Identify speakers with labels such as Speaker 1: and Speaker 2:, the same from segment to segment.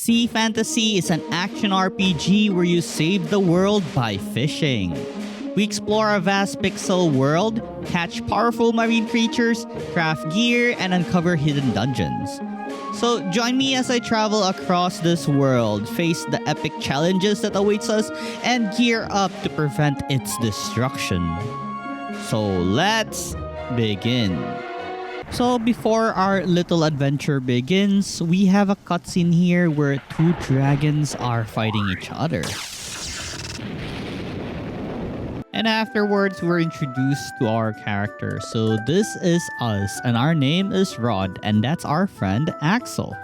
Speaker 1: Sea Fantasy is an action RPG where you save the world by fishing. We explore a vast pixel world, catch powerful marine creatures, craft gear, and uncover hidden dungeons. So join me as I travel across this world, face the epic challenges that awaits us, and gear up to prevent its destruction. So let's begin. So before our little adventure begins, we have a cutscene here where two dragons are fighting each other. And afterwards, we're introduced to our character. So this is us, and our name is Rod, and that's our friend Axel.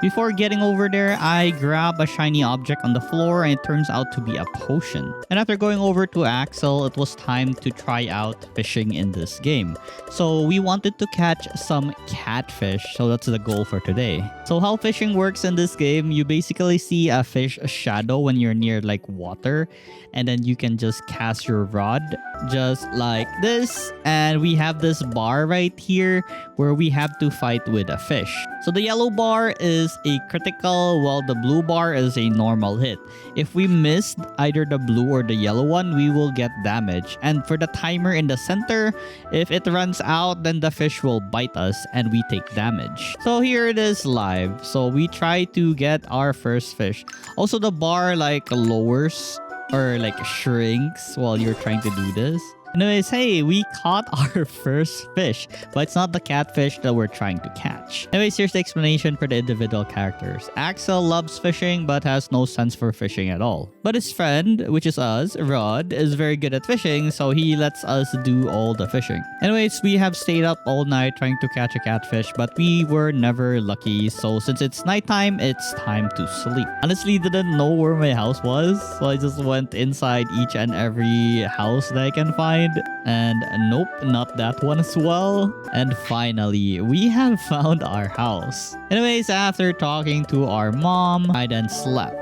Speaker 1: Before getting over there, I grab a shiny object on the floor and it turns out to be a potion. And after going over to Axel, it was time to try out fishing in this game. So we wanted to catch some catfish, so that's the goal for today. So how fishing works in this game, you basically see a fish shadow when you're near like water, and then you can just cast your rod just like this, and we have this bar right here where we have to fight with a fish. So the yellow bar is a critical, while the blue bar is a normal hit. If we missed either the blue or the yellow one, we will get damage. And for the timer in the center, if it runs out, then the fish will bite us and we take damage. So here it is live. So we try to get our first fish. Also, the bar like lowers or like shrinks while you're trying to do this. Anyways, hey, we caught our first fish, but it's not the catfish that we're trying to catch. Anyways, here's the explanation for the individual characters. Axel loves fishing but has no sense for fishing at all. But his friend, which is us, Rod, is very good at fishing, so he lets us do all the fishing. Anyways, we have stayed up all night trying to catch a catfish, but we were never lucky, so since it's nighttime, it's time to sleep. Honestly, didn't know where my house was, so I just went inside each and every house that I can find. And nope, not that one as well. And finally, we have found our house. Anyways, after talking to our mom, I then slept.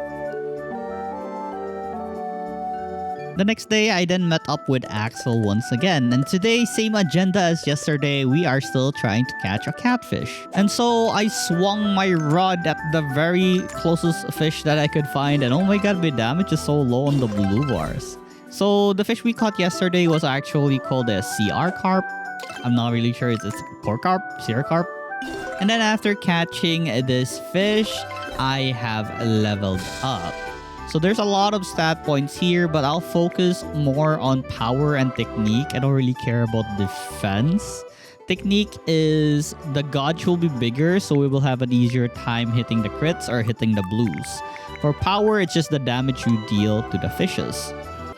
Speaker 1: The next day, I then met up with Axel once again, and today, same agenda as yesterday, we are still trying to catch a catfish. And so, I swung my rod at the very closest fish that I could find, and oh my god, my damage is so low on the blue bars. So the fish we caught yesterday was actually called a CR carp. I'm not really sure it's core carp, CR carp. And then after catching this fish, I have leveled up. So there's a lot of stat points here, but I'll focus more on power and technique. I don't really care about defense. Technique is the gauge will be bigger, so we will have an easier time hitting the crits or hitting the blues. For power, it's just the damage you deal to the fishes.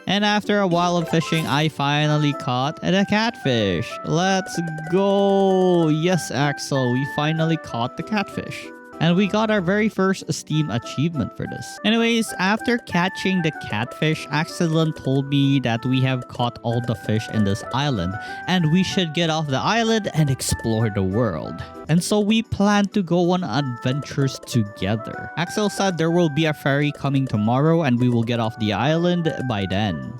Speaker 1: And after a while of fishing, I finally caught a catfish. Let's go! Yes, Axel, we finally caught the catfish. And we got our very first Steam achievement for this. Anyways, after catching the catfish, Axel told me that we have caught all the fish in this island, and we should get off the island and explore the world. And so we plan to go on adventures together. Axel said there will be a ferry coming tomorrow and we will get off the island by then.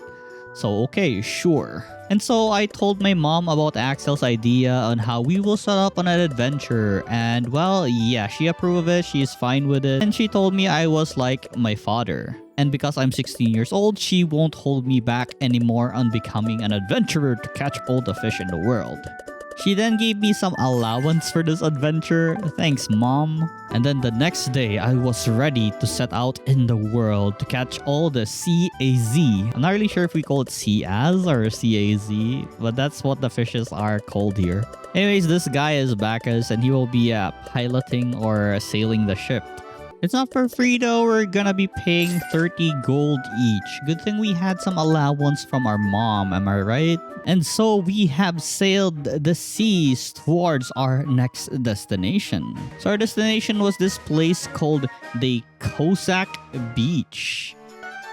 Speaker 1: So okay, sure. And so I told my mom about Axel's idea on how we will set up on an adventure, and well, yeah, she approved of it, she's fine with it, and she told me I was like my father. And because I'm 16 years old, she won't hold me back anymore on becoming an adventurer to catch all the fish in the world. She then gave me some allowance for this adventure. Thanks, Mom. And then the next day, I was ready to set out in the world to catch all the CAZ. I'm not really sure if we call it CAZ or CAZ, but that's what the fishes are called here. Anyways, this guy is Bacchus and he will be piloting or sailing the ship. It's not for free though, we're gonna be paying 30 gold each. Good thing we had some allowance from our mom, am I right? And so we have sailed the seas towards our next destination. So our destination was this place called the Cossack Beach.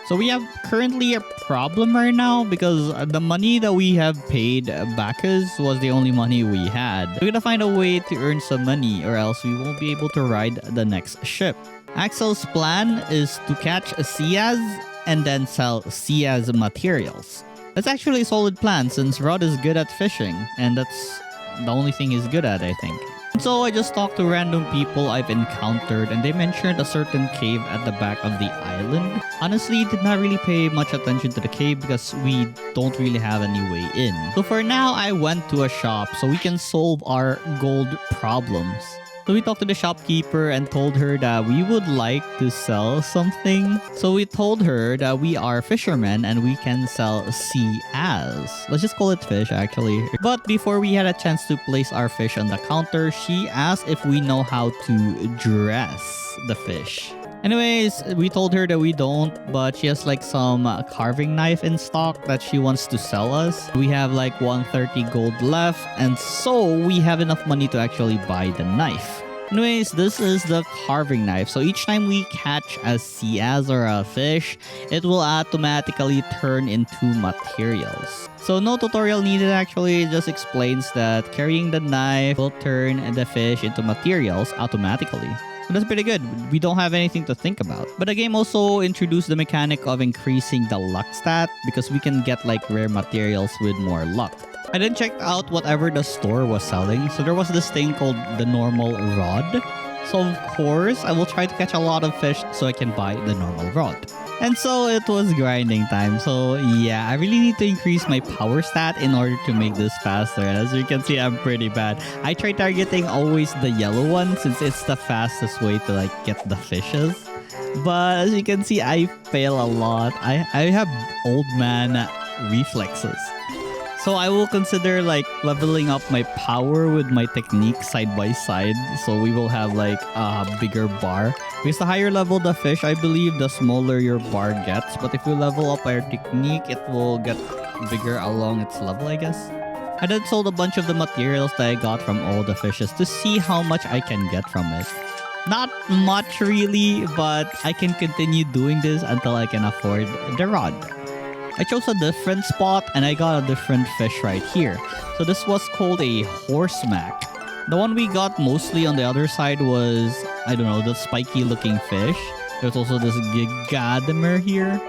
Speaker 1: So we have currently a problem right now because the money that we have paid Bacchus was the only money we had. We're gonna find a way to earn some money or else we won't be able to ride the next ship. Axel's plan is to catch a Ciaz and then sell Ciaz materials. That's actually a solid plan since Rod is good at fishing, and that's the only thing he's good at, I think. So I just talked to random people I've encountered and they mentioned a certain cave at the back of the island. Honestly, did not really pay much attention to the cave because we don't really have any way in. So for now, I went to a shop so we can solve our gold problems. So we talked to the shopkeeper and told her that we would like to sell something. So we told her that we are fishermen and we can sell sea as. Let's just call it fish actually. But before we had a chance to place our fish on the counter, she asked if we know how to dress the fish. Anyways, we told her that we don't, but she has like some carving knife in stock that she wants to sell us. We have like 130 gold left, and so we have enough money to actually buy the knife. Anyways, this is the carving knife. So each time we catch a sea as or a fish, it will automatically turn into materials. So no tutorial needed actually, it just explains that carrying the knife will turn the fish into materials automatically. That's pretty good. We don't have anything to think about. But the game also introduced the mechanic of increasing the luck stat because we can get like rare materials with more luck. I then checked out whatever the store was selling. So there was this thing called the normal rod. So of course, I will try to catch a lot of fish so I can buy the normal rod. And so it was grinding time. So yeah, I really need to increase my power stat in order to make this faster. And as you can see, I'm pretty bad. I try targeting always the yellow one since it's the fastest way to like get the fishes. But as you can see, I fail a lot. I have old man reflexes. So I will consider like leveling up my power with my technique side by side. So we will have like a bigger bar. Because the higher level the fish, I believe the smaller your bar gets. But if we level up our technique, it will get bigger along its level, I guess. I then sold a bunch of the materials that I got from all the fishes to see how much I can get from it. Not much really, but I can continue doing this until I can afford the rod. I chose a different spot and I got a different fish right here. So this was called a horsemack. The one we got mostly on the other side was, I don't know, the spiky looking fish. There's also this giga here.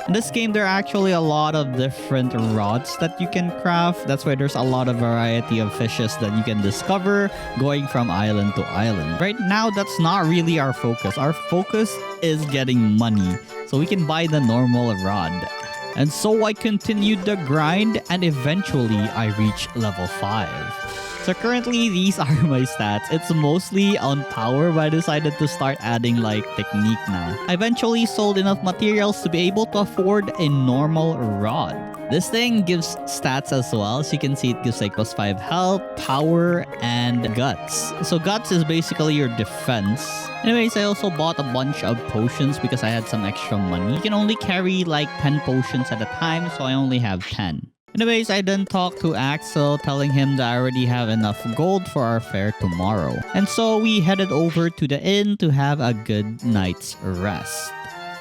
Speaker 1: In this game, there are actually a lot of different rods that you can craft. That's why there's a lot of variety of fishes that you can discover going from island to island. Right now, that's not really our focus. Our focus is getting money so we can buy the normal rod. And so I continued the grind and eventually I reached level 5. So currently these are my stats. It's mostly on power, but I decided to start adding like technique now. I eventually sold enough materials to be able to afford a normal rod. This thing gives stats as well. So you can see it gives like +5 health, power, and guts. So guts is basically your defense. Anyways, I also bought a bunch of potions because I had some extra money. You can only carry like 10 potions at a time, so I only have 10. Anyways, I then talked to Axel, telling him that I already have enough gold for our fair tomorrow. And so we headed over to the inn to have a good night's rest.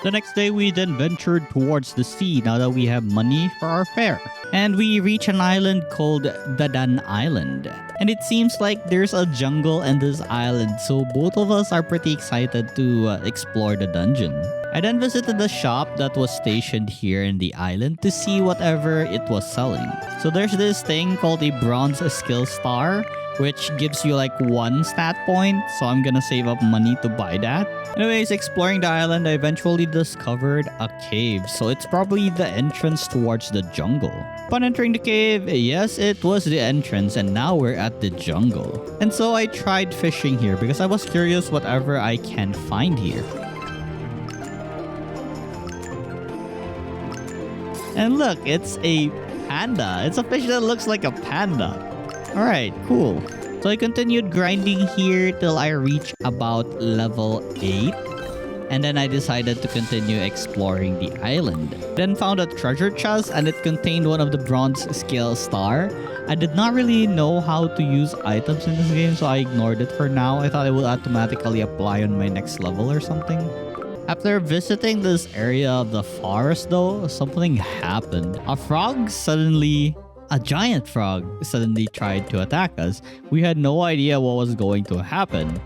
Speaker 1: The next day, we then ventured towards the sea now that we have money for our fair. And we reach an island called Dadan Island. And it seems like there's a jungle in this island, so both of us are pretty excited to explore the dungeon. I then visited the shop that was stationed here in the island to see whatever it was selling. So there's this thing called a bronze skill star, which gives you like 1 stat point, so I'm gonna save up money to buy that. Anyways, exploring the island, I eventually discovered a cave, so it's probably the entrance towards the jungle. Upon entering the cave, yes, it was the entrance, and now we're at the jungle. And so I tried fishing here because I was curious whatever I can find here. And look, it's a panda. It's a fish that looks like a panda. Alright, cool. So I continued grinding here till I reached about level 8. And then I decided to continue exploring the island. Then found a treasure chest and it contained one of the bronze skill star. I did not really know how to use items in this game, so I ignored it for now. I thought it would automatically apply on my next level or something. After visiting this area of the forest though, something happened. A giant frog suddenly tried to attack us. We had no idea what was going to happen.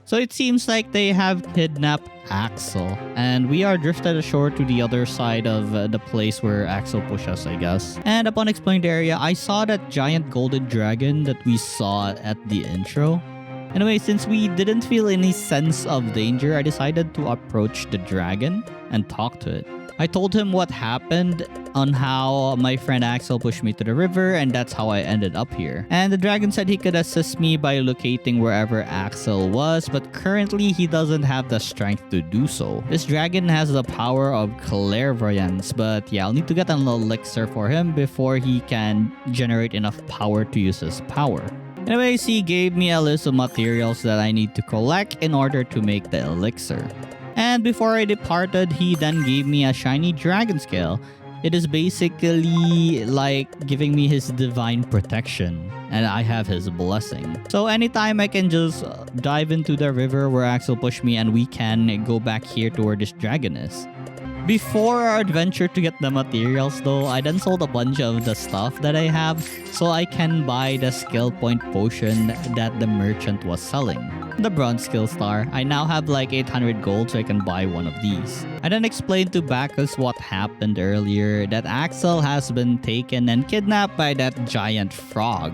Speaker 1: So it seems like they have kidnapped Axel, and we are drifted ashore to the other side of the place where Axel pushed us, I guess. And upon exploring the area, I saw that giant golden dragon that we saw at the intro. Anyway, since we didn't feel any sense of danger, I decided to approach the dragon and talk to it. I told him what happened on how my friend Axel pushed me to the river, and that's how I ended up here. And the dragon said he could assist me by locating wherever Axel was, but currently he doesn't have the strength to do so. This dragon has the power of clairvoyance, but yeah, I'll need to get an elixir for him before he can generate enough power to use his power. Anyways, he gave me a list of materials that I need to collect in order to make the elixir. And before I departed, he then gave me a shiny dragon scale. It is basically like giving me his divine protection, and I have his blessing. So anytime I can just dive into the river where Axel pushed me, and we can go back here to where this dragon is. Before our adventure to get the materials though, I then sold a bunch of the stuff that I have so I can buy the skill point potion that the merchant was selling. The bronze skill star. I now have like 800 gold so I can buy one of these. I then explained to Bacchus what happened earlier, that Axel has been taken and kidnapped by that giant frog.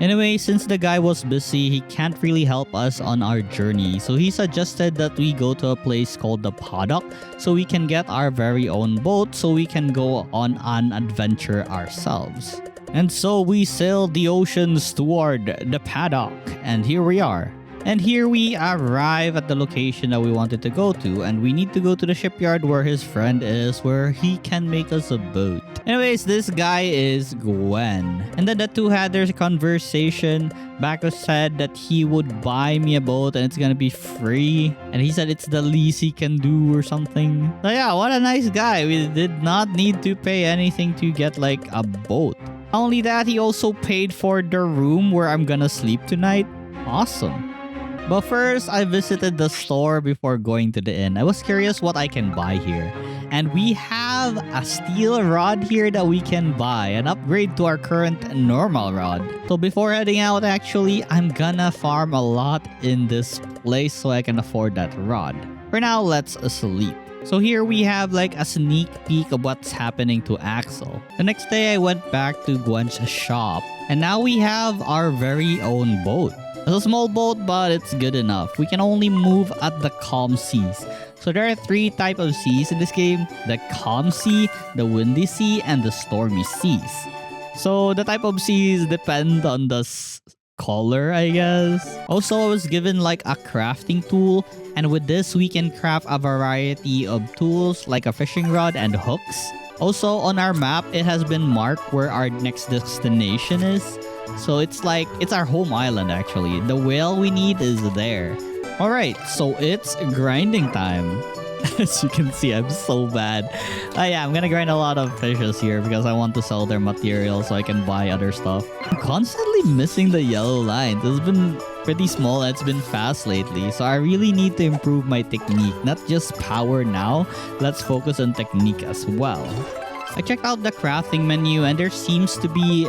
Speaker 1: Anyway, since the guy was busy, he can't really help us on our journey. So he suggested that we go to a place called the paddock so we can get our very own boat so we can go on an adventure ourselves. And so we sailed the oceans toward the paddock, and here we are. And here we arrive at the location that we wanted to go to, and we need to go to the shipyard where his friend is, where he can make us a boat. Anyways, this guy is Gwen. And then the two had their conversation. Bacchus said that he would buy me a boat and it's gonna be free. And he said it's the least he can do or something. So yeah, what a nice guy. We did not need to pay anything to get like a boat. Not only that, he also paid for the room where I'm gonna sleep tonight. Awesome. But first, I visited the store before going to the inn. I was curious what I can buy here. And we have a steel rod here that we can buy, an upgrade to our current normal rod. So before heading out, actually, I'm gonna farm a lot in this place so I can afford that rod. For now, let's sleep. So here we have like a sneak peek of what's happening to Axel. The next day, I went back to Gwen's shop. And now we have our very own boat. It's a small boat, but it's good enough. We can only move at the calm seas. So there are 3 types of seas in this game. The calm sea, the windy sea, and the stormy seas. So the type of seas depend on the color, I guess. Also, I was given like a crafting tool. And with this, we can craft a variety of tools like a fishing rod and hooks. Also, on our map, it has been marked where our next destination is. So it's like, it's our home island actually. The whale we need is there. Alright, so it's grinding time. As you can see, I'm so bad. Yeah, I'm gonna grind a lot of fishes here because I want to sell their materials so I can buy other stuff. I'm constantly missing the yellow lines. It's been pretty small and it's been fast lately. So I really need to improve my technique. Not just power now. Let's focus on technique as well. I checked out the crafting menu and there seems to be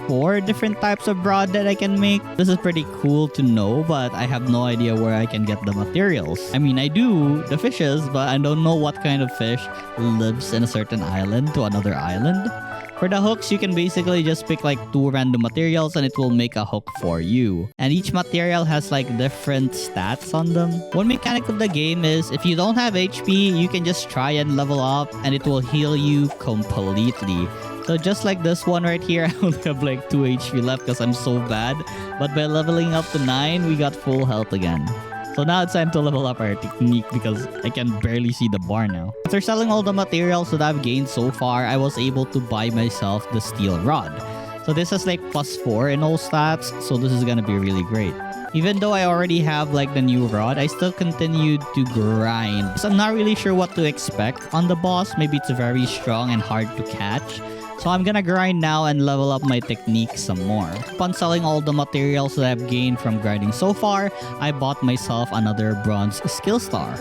Speaker 1: 4 different types of rod that I can make. This is pretty cool to know, but I have no idea where I can get the materials. I mean, I do the fishes, but I don't know what kind of fish lives in a certain island to another island. For the hooks, you can basically just pick like 2 random materials and it will make a hook for you. And each material has like different stats on them. One mechanic of the game is if you don't have HP, you can just try and level up and it will heal you completely. So just like this one right here, I only have like 2 HP left because I'm so bad. But by leveling up to 9, we got full health again. So now it's time to level up our technique because I can barely see the bar now. After selling all the materials that I've gained so far, I was able to buy myself the steel rod. So this is like +4 in all stats, so this is gonna be really great. Even though I already have like the new rod, I still continued to grind. So I'm not really sure what to expect on the boss. Maybe it's very strong and hard to catch. So I'm gonna grind now and level up my technique some more. Upon selling all the materials that I've gained from grinding so far, I bought myself another bronze skill star.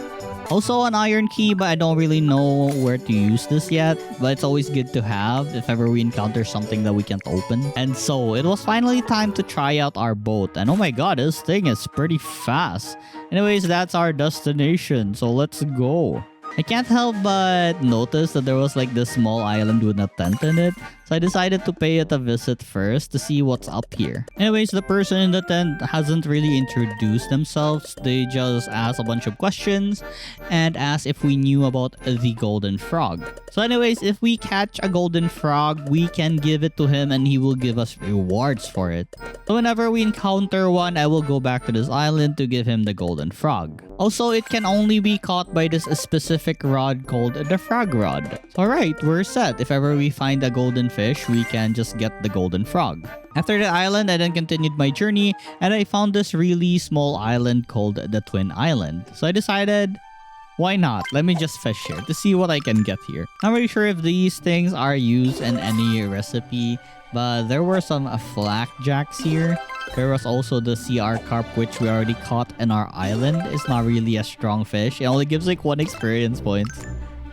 Speaker 1: Also an iron key, but I don't really know where to use this yet. But it's always good to have if ever we encounter something that we can't open. And so it was finally time to try out our boat. And oh my god, this thing is pretty fast. Anyways, that's our destination. So let's go. I can't help but notice that there was like this small island with a tent in it. So I decided to pay it a visit first to see what's up here. Anyways, the person in the tent hasn't really introduced themselves. They just asked a bunch of questions and asked if we knew about the golden frog. So anyways, if we catch a golden frog, we can give it to him and he will give us rewards for it. So whenever we encounter one, I will go back to this island to give him the golden frog. Also, it can only be caught by this specific rod called the frog rod. Alright, we're set. If ever we find a golden fish, we can just get the golden frog. After the island, I then continued my journey and I found this really small island called the Twin Island. So I decided, why not? Let me just fish here to see what I can get here. Not really sure if these things are used in any recipe, but there were some flakjacks here. There was also the CR carp, which we already caught in our island. It's not really a strong fish. It only gives like 1 experience point.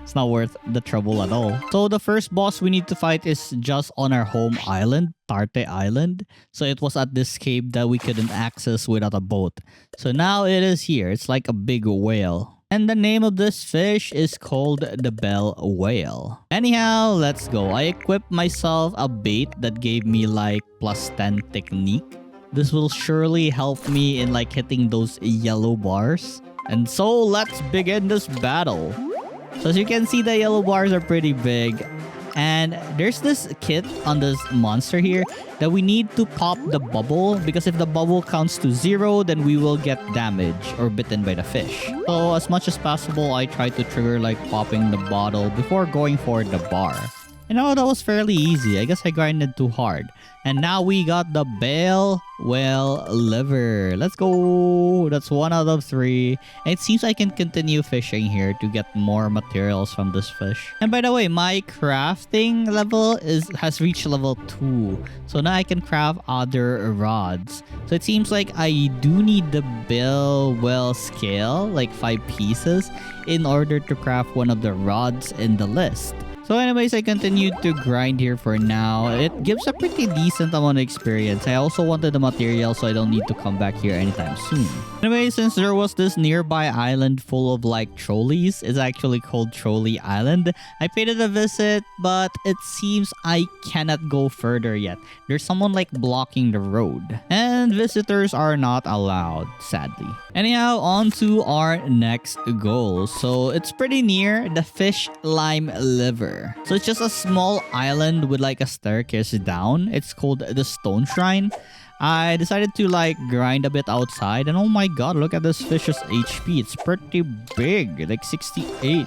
Speaker 1: It's not worth the trouble at all. So the first boss we need to fight is just on our home island, Tarte Island. So it was at this cave that we couldn't access without a boat. So now it is here. It's like a big whale. And the name of this fish is called the bell whale. Anyhow, let's go. I equipped myself a bait that gave me like +10 technique. This will surely help me in like hitting those yellow bars. And so let's begin this battle. So as you can see, the yellow bars are pretty big. And there's this kit on this monster here that we need to pop the bubble, because if the bubble counts to 0, then we will get damaged or bitten by the fish. So as much as possible, I try to trigger like popping the bottle before going for the bar. You know, that was fairly easy. I guess I grinded too hard. And now we got the bell whale liver. Let's go. That's 1 out of 3. And it seems I can continue fishing here to get more materials from this fish. And by the way, my crafting level has reached level 2. So now I can craft other rods. So it seems like I do need the bell whale scale, like 5 pieces, in order to craft one of the rods in the list. So anyways, I continued to grind here for now. It gives a pretty decent amount of experience. I also wanted the material so I don't need to come back here anytime soon. Anyway, since there was this nearby island full of like trolleys, it's actually called Trolley Island. I paid it a visit, but it seems I cannot go further yet. There's someone like blocking the road. And visitors are not allowed, sadly. Anyhow, on to our next goal. So it's pretty near the fish lime liver. So it's just a small island with like a staircase down. It's called the Stone Shrine. I decided to like grind a bit outside, and oh my god, look at this fish's HP. It's pretty big, like 68.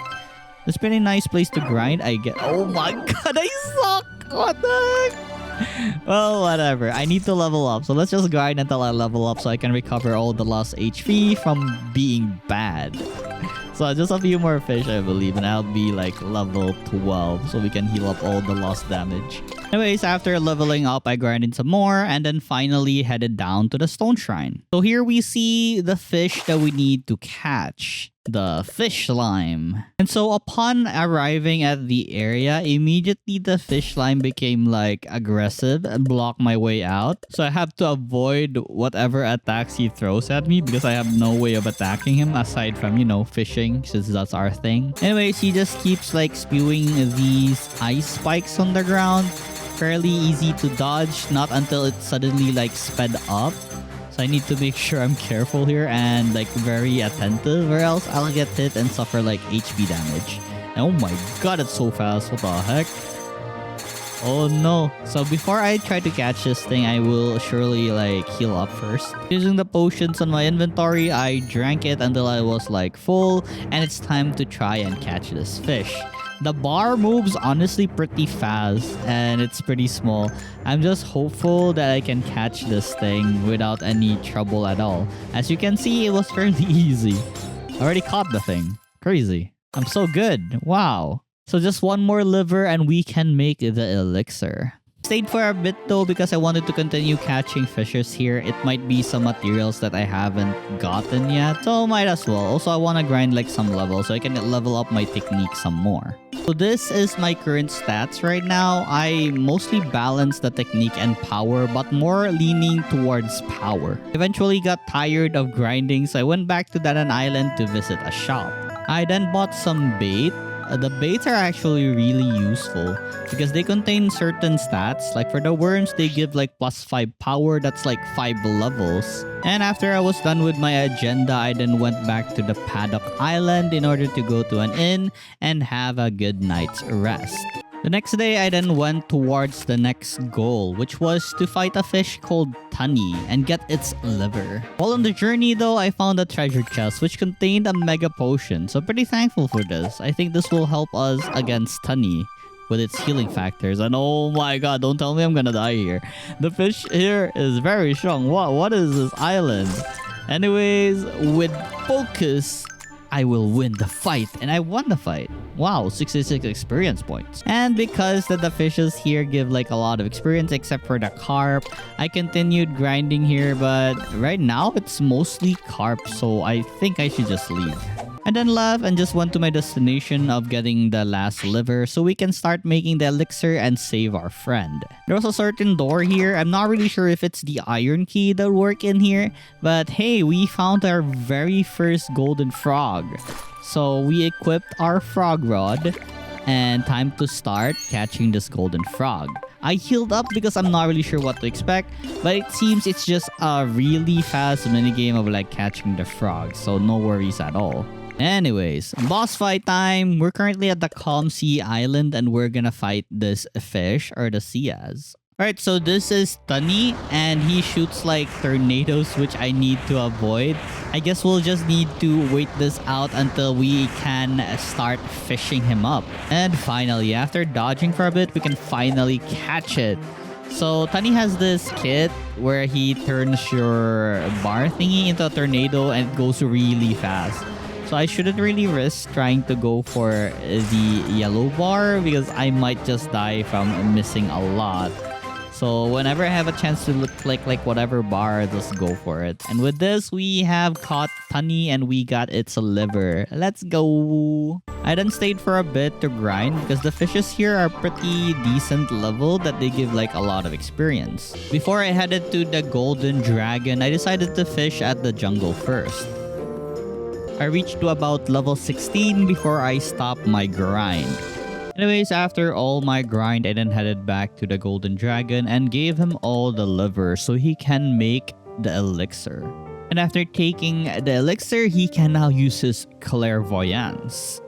Speaker 1: It's a pretty nice place to grind. I get. Oh my god, I suck. What the heck? Well, whatever. I need to level up. So let's just grind until I level up so I can recover all the lost HP from being bad. So just a few more fish, I believe, and I'll be like level 12 so we can heal up all the lost damage. Anyways, after leveling up, I grinded some more and then finally headed down to the Stone Shrine. So here we see the fish that we need to catch. The fish slime. And so upon arriving at the area, immediately the fish slime became like aggressive and blocked my way out. So I have to avoid whatever attacks he throws at me because I have no way of attacking him aside from, you know, fishing, since that's our thing. Anyways, he just keeps like spewing these ice spikes on the ground. Fairly easy to dodge, not until it suddenly like sped up. So I need to make sure I'm careful here and like very attentive, or else I'll get hit and suffer like HP damage. And oh my god, it's so fast. What the heck? Oh no. So before I try to catch this thing, I will surely like heal up first. Using the potions on my inventory, I drank it until I was like full, and it's time to try and catch this fish. The bar moves honestly pretty fast and it's pretty small. I'm just hopeful that I can catch this thing without any trouble at all. As you can see, it was fairly easy. I already caught the thing. Crazy. I'm so good. Wow. So just one more liver and we can make the elixir. Stayed for a bit though because I wanted to continue catching fishes here. It might be some materials that I haven't gotten yet, so might as well. Also, I want to grind like some levels so I can level up my technique some more. So this is my current stats right now. I mostly balance the technique and power, but more leaning towards power. Eventually got tired of grinding, so I went back to that island to visit a shop. I then bought some bait. The baits are actually really useful because they contain certain stats. Like for the worms, they give like +5 power. That's like 5 levels. And after I was done with my agenda, I then went back to the Paddock Island in order to go to an inn and have a good night's rest. The next day, I then went towards the next goal, which was to fight a fish called Tunny and get its liver. While on the journey though, I found a treasure chest which contained a mega potion, so pretty thankful for this. I think this will help us against Tunny with its healing factors. And oh my god, don't tell me I'm gonna die here. The fish here is very strong. What is this island? Anyways, with focus, I will win the fight. And I won the fight. Wow, 66 experience points. And because the fishes here give like a lot of experience except for the carp, I continued grinding here, but right now it's mostly carp, so I think I should just leave. I then left and just went to my destination of getting the last liver so we can start making the elixir and save our friend. There was a certain door here. I'm not really sure if it's the iron key that work in here, but hey, we found our very first golden frog. So we equipped our frog rod and time to start catching this golden frog. I healed up because I'm not really sure what to expect, but it seems it's just a really fast minigame of like catching the frog, so no worries at all. Anyways, boss fight time. We're currently at the Calm Sea Island and we're gonna fight this fish or the Sias. Alright, so this is Tunny and he shoots like tornadoes which I need to avoid. I guess we'll just need to wait this out until we can start fishing him up. And finally, after dodging for a bit, we can finally catch it. So Tunny has this kit where he turns your bar thingy into a tornado and it goes really fast. So I shouldn't really risk trying to go for the yellow bar because I might just die from missing a lot. So whenever I have a chance to click like whatever bar, just go for it. And with this, we have caught Tunny and we got its liver. Let's go! I then stayed for a bit to grind because the fishes here are pretty decent level that they give like a lot of experience. Before I headed to the golden dragon, I decided to fish at the jungle first. I reached to about level 16 before I stopped my grind. Anyways, after all my grind, I then headed back to the Golden Dragon and gave him all the liver so he can make the elixir. And after taking the elixir, he can now use his clairvoyance.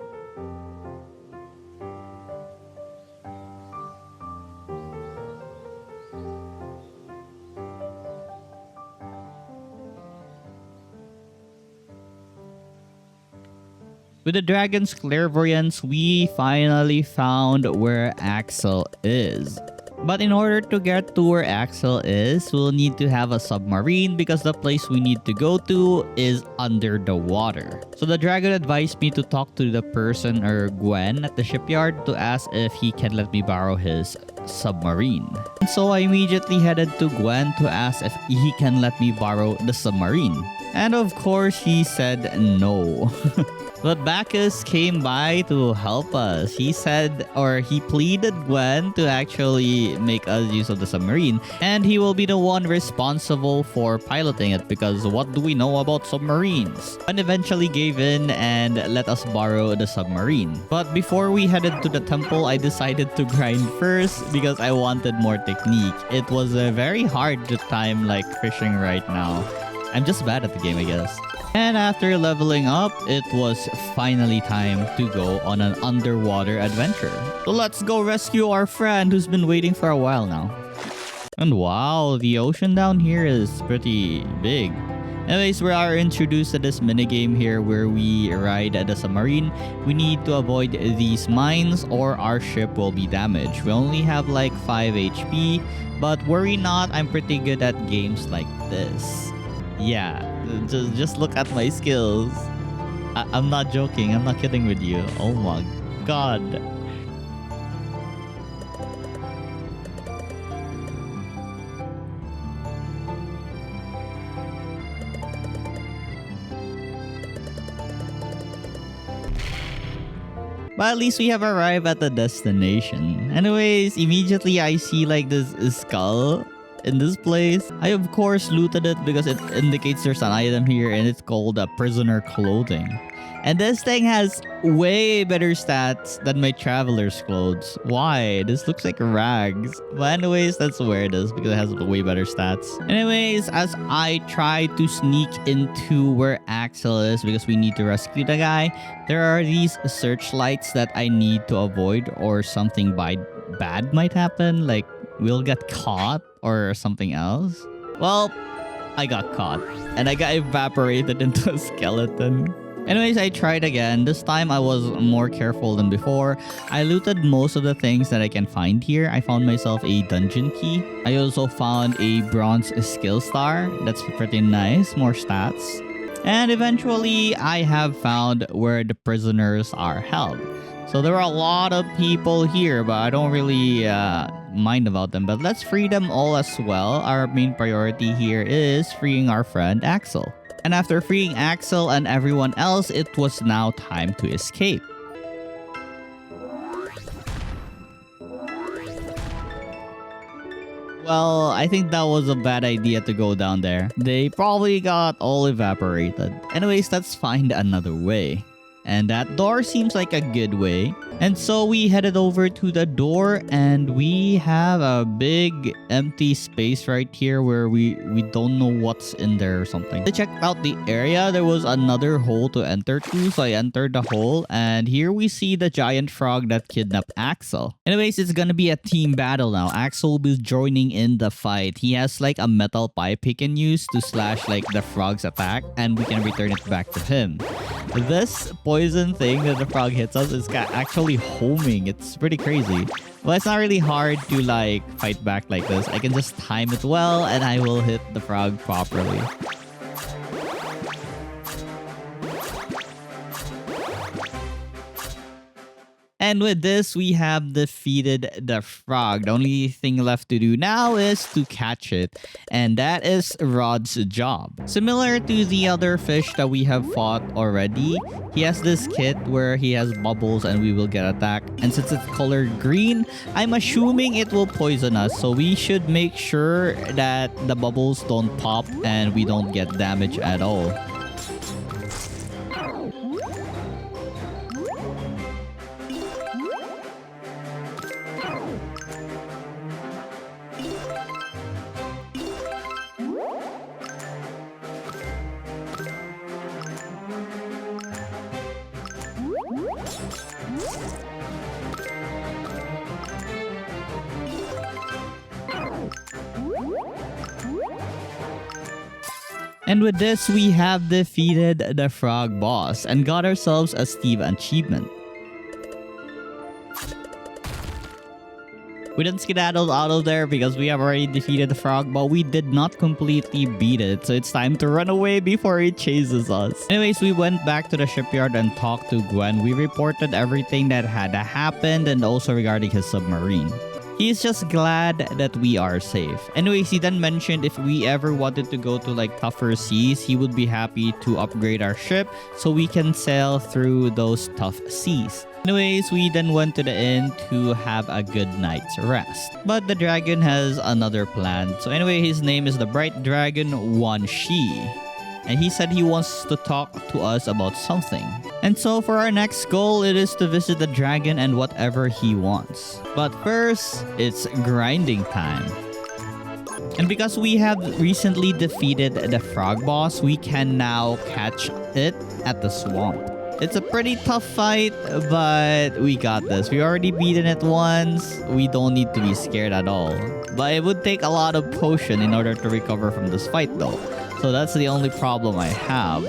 Speaker 1: With the dragon's clairvoyance, we finally found where Axel is. But in order to get to where Axel is, we'll need to have a submarine because the place we need to go to is under the water. So the dragon advised me to talk to the person or Gwen at the shipyard to ask if he can let me borrow his submarine. And so I immediately headed to Gwen to ask if he can let me borrow the submarine. And of course, he said no. But Bacchus came by to help us. He said, or he pleaded Gwen to actually make us use of the submarine. And he will be the one responsible for piloting it because what do we know about submarines? And eventually gave in and let us borrow the submarine. But before we headed to the temple, I decided to grind first because I wanted more technique. It was very hard to time like fishing right now. I'm just bad at the game, I guess. And after leveling up, it was finally time to go on an underwater adventure. So let's go rescue our friend who's been waiting for a while now. And wow, the ocean down here is pretty big. Anyways, we are introduced to this minigame here where we ride the submarine. We need to avoid these mines or our ship will be damaged. We only have like 5 HP, but worry not, I'm pretty good at games like this. Yeah, just look at my skills. I'm not joking. I'm not kidding with you. Oh my god. But at least we have arrived at the destination. Anyways, immediately I see like this skull in this place. I of course looted it because it indicates there's an item here and it's called prisoner clothing. And this thing has way better stats than my traveler's clothes. Why? This looks like rags. But anyways, that's where it is because it has way better stats. Anyways, as I try to sneak into where Axel is because we need to rescue the guy, there are these searchlights that I need to avoid or something bad might happen. Like we'll get caught or something else. Well, I got caught and I got evaporated into a skeleton. Anyways, I tried again. This time I was more careful than before. I looted most of the things that I can find here. I found myself a dungeon key. I also found a bronze skill star. That's pretty nice. More stats. And eventually, I have found where the prisoners are held. So there are a lot of people here, but I don't really mind about them. But let's free them all as well. Our main priority here is freeing our friend Axel. And after freeing Axel and everyone else, it was now time to escape. Well, I think that was a bad idea to go down there. They probably got all evaporated. Anyways, let's find another way. And that door seems like a good way. And so we headed over to the door and we have a big empty space right here where we don't know what's in there or something. I checked out the area. There was another hole to enter to. So I entered the hole and here we see the giant frog that kidnapped Axel. Anyways, it's gonna be a team battle now. Axel will be joining in the fight. He has like a metal pipe he can use to slash like the frog's attack and we can return it back to him. This poison thing that the frog hits us is actually homing. It's pretty crazy. Well, it's not really hard to like fight back like this. I can just time it well and I will hit the frog properly. And with this, we have defeated the frog. The only thing left to do now is to catch it. And that is Rod's job. Similar to the other fish that we have fought already, he has this kit where he has bubbles and we will get attacked. And since it's colored green, I'm assuming it will poison us. So we should make sure that the bubbles don't pop and we don't get damage at all. And with this, we have defeated the frog boss and got ourselves a Steve achievement. We didn't skedaddle out of there because we have already defeated the frog, but we did not completely beat it. So it's time to run away before it chases us. Anyways, we went back to the shipyard and talked to Gwen. We reported everything that had happened and also regarding his submarine. He's just glad that we are safe. Anyways, he then mentioned if we ever wanted to go to like tougher seas, he would be happy to upgrade our ship so we can sail through those tough seas. Anyways, we then went to the inn to have a good night's rest. But the dragon has another plan. So anyway, his name is the Bright Dragon Wan Shi. And he said he wants to talk to us about something. And so for our next goal, it is to visit the dragon and whatever he wants. But first, it's grinding time. And because we have recently defeated the frog boss, we can now catch it at the swamp. It's a pretty tough fight, but we got this. We already beaten it once. We don't need to be scared at all. But it would take a lot of potion in order to recover from this fight though. So that's the only problem I have.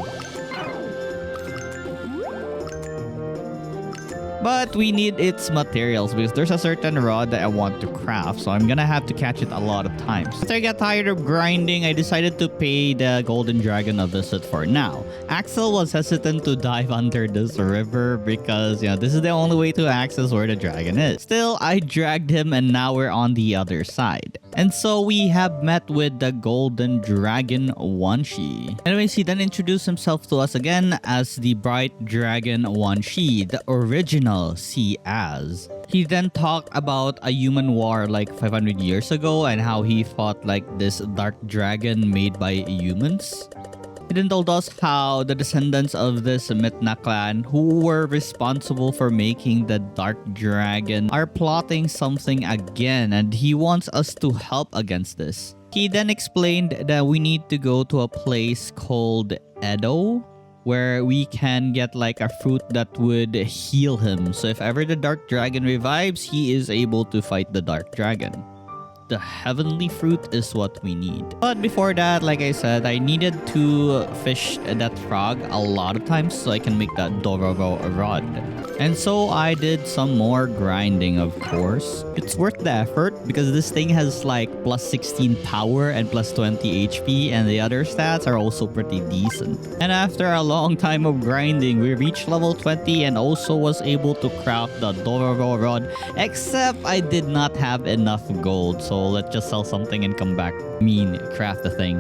Speaker 1: But we need its materials because there's a certain rod that I want to craft. So I'm gonna have to catch it a lot of times. After I got tired of grinding, I decided to pay the golden dragon a visit for now. Axel was hesitant to dive under this river because, you know, this is the only way to access where the dragon is. Still, I dragged him and now we're on the other side. And so we have met with the golden dragon Wan Shi. Anyways, he then introduced himself to us again as the Bright Dragon Wan Shi, the original original see as. He then talked about a human war like 500 years ago and how he fought like this dark dragon made by humans. He then told us how the descendants of this Mitna clan who were responsible for making the dark dragon are plotting something again, and he wants us to help against this. He then explained that we need to go to a place called Edo, where we can get like a fruit that would heal him. So if ever the dark dragon revives, he is able to fight the dark dragon. The heavenly fruit is what we need. But before that, like I said, I needed to fish that frog a lot of times so I can make that dororo rod. And so I did some more grinding, of course. It's worth the effort because this thing has like plus 16 power and plus 20 HP, and the other stats are also pretty decent. And after a long time of grinding, we reached level 20 and also was able to craft the dororo rod, except I did not have enough gold. So let's just sell something and come back. Craft the thing.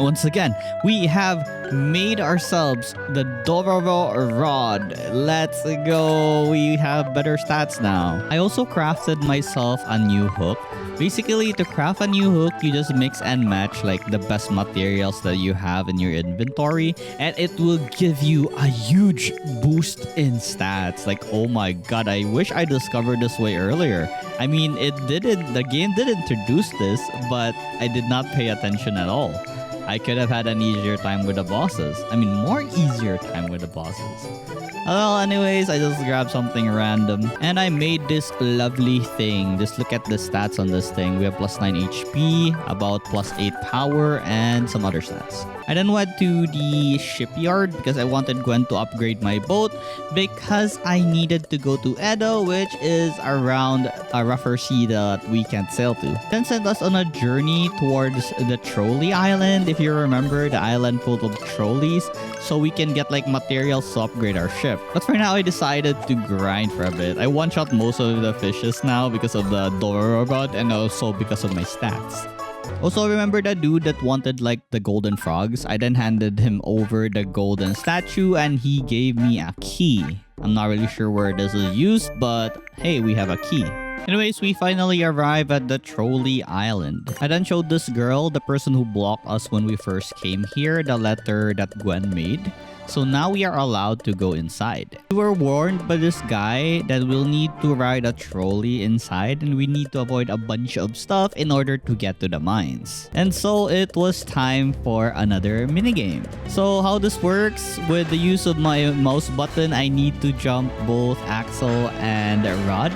Speaker 1: Once again, we have made ourselves the dororo rod. Let's go. We have better stats now. I also crafted myself a new hook. Basically, to craft a new hook, you just mix and match like the best materials that you have in your inventory, and it will give you a huge boost in stats. Like, oh my god, I wish I discovered this way earlier. I mean, the game did introduce this, but I did not pay attention at all. I could have had an easier time with the bosses. I mean, more easier time with the bosses. Well, anyways, I just grabbed something random and I made this lovely thing. Just look at the stats on this thing. We have plus 9 HP, about plus 8 power, and some other stats. I then went to the shipyard because I wanted Gwen to upgrade my boat because I needed to go to Edo, which is around a rougher sea that we can't sail to. Then sent us on a journey towards the trolley island. If you remember, the island full of trolleys, so we can get like materials to upgrade our ship. But for now, I decided to grind for a bit. I one-shot most of the fishes now because of the dororo rod and also because of my stats. Also, remember that dude that wanted like the golden frogs? I then handed him over the golden statue and he gave me a key. I'm not really sure where this is used, but hey, we have a key. Anyways, we finally arrive at the trolley island. I then showed this girl, the person who blocked us when we first came here, the letter that Gwen made. So now we are allowed to go inside. We were warned by this guy that we'll need to ride a trolley inside and we need to avoid a bunch of stuff in order to get to the mines. And so it was time for another minigame. So how this works, with the use of my mouse button, I need to jump both axle and rod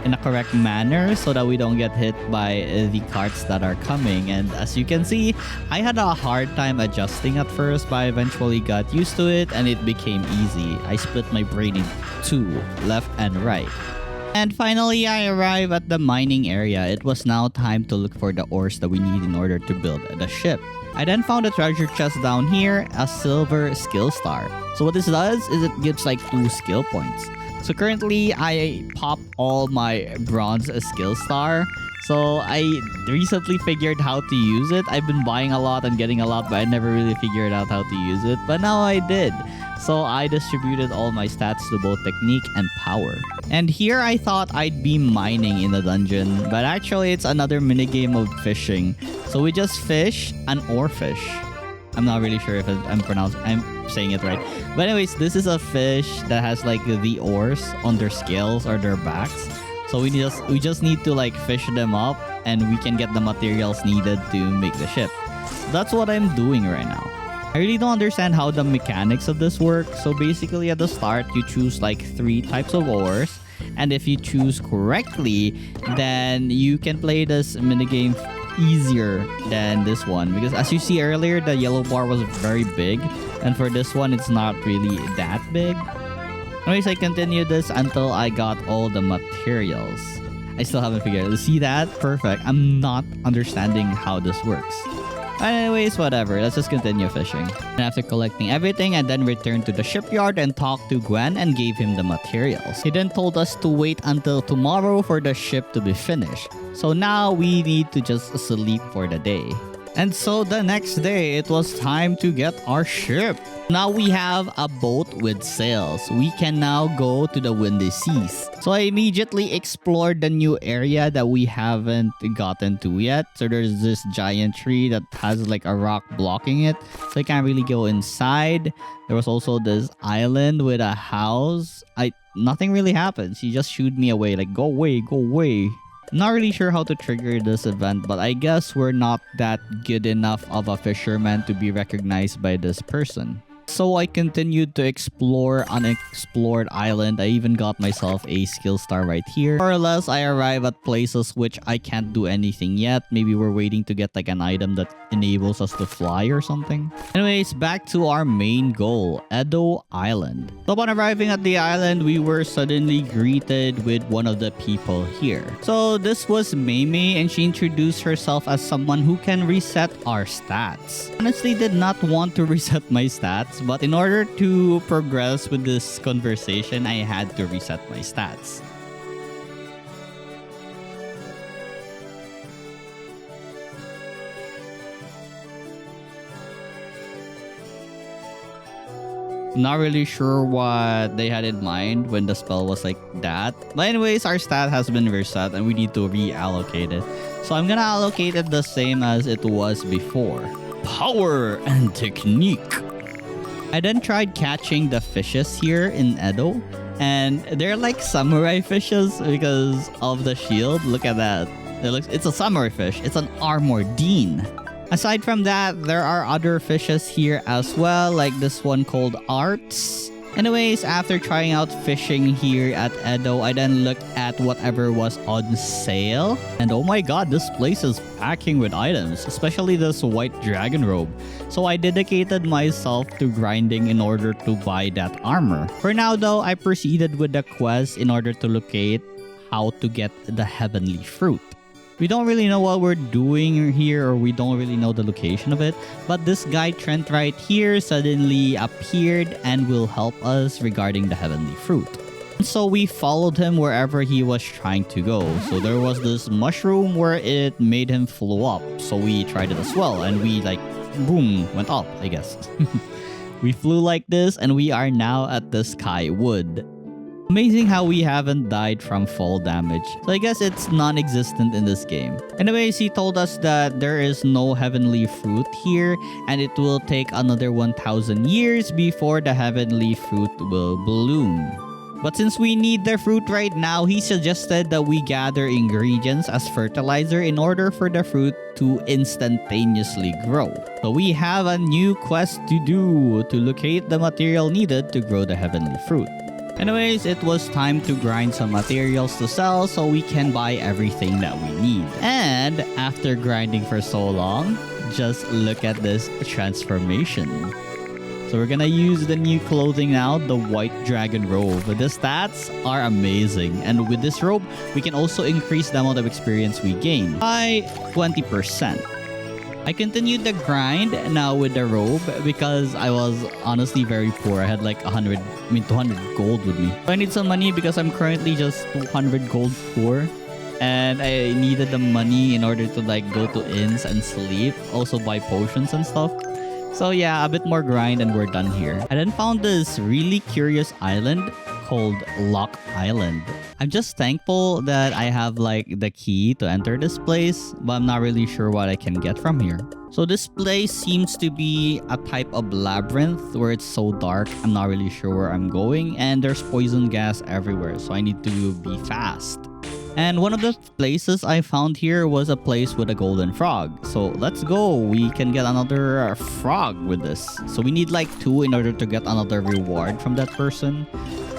Speaker 1: in a correct manner so that we don't get hit by the carts that are coming. And as you can see, I had a hard time adjusting at first, but I eventually got used to it and it became easy. I split my brain in two, left and right. And finally, I arrived at the mining area. It was now time to look for the ores that we need in order to build the ship. I then found a treasure chest down here, a silver skill star. So what this does is it gives like 2 skill points. So currently, I pop all my bronze skill star. So I recently figured how to use it. I've been buying a lot and getting a lot, but I never really figured out how to use it. But now I did. So I distributed all my stats to both technique and power. And here I thought I'd be mining in the dungeon, but actually it's another minigame of fishing. So we just fish an ore fish. I'm not really sure if I'm saying it right. But anyways, this is a fish that has like the ores on their scales or their backs. So we just need to like fish them up and we can get the materials needed to make the ship. That's what I'm doing right now. I really don't understand how the mechanics of this work. So basically at the start, you choose like 3 types of ores. And if you choose correctly, then you can play this minigame easier than this one, because as you see earlier, the yellow bar was very big, and for this one it's not really that big. Anyways, I continued this until I got all the materials. I still haven't figured it. See that? Perfect. I'm not understanding how this works. Anyways, whatever. Let's just continue fishing. And after collecting everything, I then returned to the shipyard and talked to Gwen and gave him the materials. He then told us to wait until tomorrow for the ship to be finished. So now we need to just sleep for the day. And so the next day, it was time to get our ship. Now we have a boat with sails. We can now go to the windy seas. So I immediately explored the new area that we haven't gotten to yet. So there's this giant tree that has like a rock blocking it. So I can't really go inside. There was also this island with a house. Nothing really happened. She just shooed me away, like, go away, go away. I'm not really sure how to trigger this event, but I guess we're not that good enough of a fisherman to be recognized by this person. So I continued to explore unexplored island. I even got myself a skill star right here. More or less, I arrive at places which I can't do anything yet. Maybe we're waiting to get like an item that enables us to fly or something. Anyways, back to our main goal, Edo Island. So upon arriving at the island, we were suddenly greeted with one of the people here. So this was Mei, and she introduced herself as someone who can reset our stats. Honestly, did not want to reset my stats, but in order to progress with this conversation, I had to reset my stats. Not really sure what they had in mind when the spell was like that. But anyways, our stat has been reset and we need to reallocate it. So I'm gonna allocate it the same as it was before. Power and technique. I then tried catching the fishes here in Edo, and they're like samurai fishes because of the shield. Look at that. It's a samurai fish. It's an armored Dean. Aside from that, there are other fishes here as well, like this one called Arts. Anyways, after trying out fishing here at Edo, I then looked at whatever was on sale. And oh my god, this place is packing with items, especially this white dragon robe. So I dedicated myself to grinding in order to buy that armor. For now though, I proceeded with the quest in order to locate how to get the heavenly fruit. We don't really know what we're doing here, or we don't really know the location of it, but this guy Trent right here suddenly appeared and will help us regarding the heavenly fruit. So we followed him wherever he was trying to go. So there was this mushroom where it made him flow up. So we tried it as well, and we like, boom, went up, I guess. We flew like this, and we are now at the sky wood. Amazing how we haven't died from fall damage. So I guess it's non-existent in this game. Anyways, he told us that there is no heavenly fruit here, and it will take another 1,000 years before the heavenly fruit will bloom. But since we need the fruit right now, he suggested that we gather ingredients as fertilizer in order for the fruit to instantaneously grow. So we have a new quest to do to locate the material needed to grow the heavenly fruit. Anyways, it was time to grind some materials to sell so we can buy everything that we need. And after grinding for so long, just look at this transformation. So we're gonna use the new clothing now, the white dragon robe. The stats are amazing. And with this robe, we can also increase the amount of experience we gain by 20%. I continued the grind now with the robe because I was honestly very poor. I had like 200 gold with me. So I need some money because I'm currently just 200 gold poor. And I needed the money in order to like go to inns and sleep. Also buy potions and stuff. So yeah, a bit more grind and we're done here. I then found this really curious island called Lock Island. I'm just thankful that I have like the key to enter this place, but I'm not really sure what I can get from here. So this place seems to be a type of labyrinth where it's so dark. I'm not really sure where I'm going, and there's poison gas everywhere, so I need to be fast. And one of the places I found here was a place with a golden frog. So let's go. We can get another frog with this. So we need like 2 in order to get another reward from that person.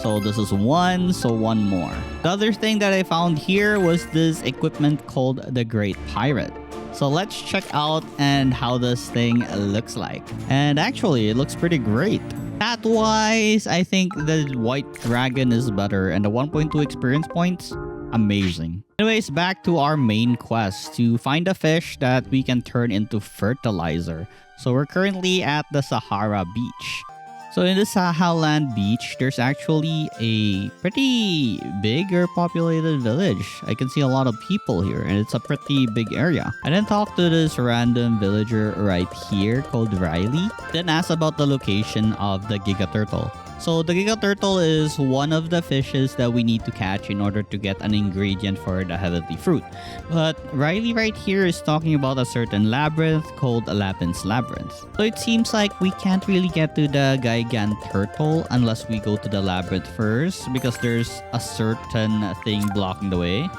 Speaker 1: So this is 1, so 1 more. The other thing that I found here was this equipment called the Great Pirate. So let's check out and how this thing looks like. And actually, it looks pretty great. Stat-wise, I think the white dragon is better, and the 1.2 experience points, amazing. Anyways, back to our main quest to find a fish that we can turn into fertilizer. So we're currently at the Sahara beach. So in the Sahaland beach, there's actually a pretty big or populated village. I can see a lot of people here and it's a pretty big area. I then talked to this random villager right here called Riley. Then asked about the location of the giga turtle. So the giga turtle is one of the fishes that we need to catch in order to get an ingredient for the heavenly fruit. But Riley right here is talking about a certain labyrinth called Lapin's Labyrinth. So it seems like we can't really get to the gigan turtle unless we go to the labyrinth first because there's a certain thing blocking the way.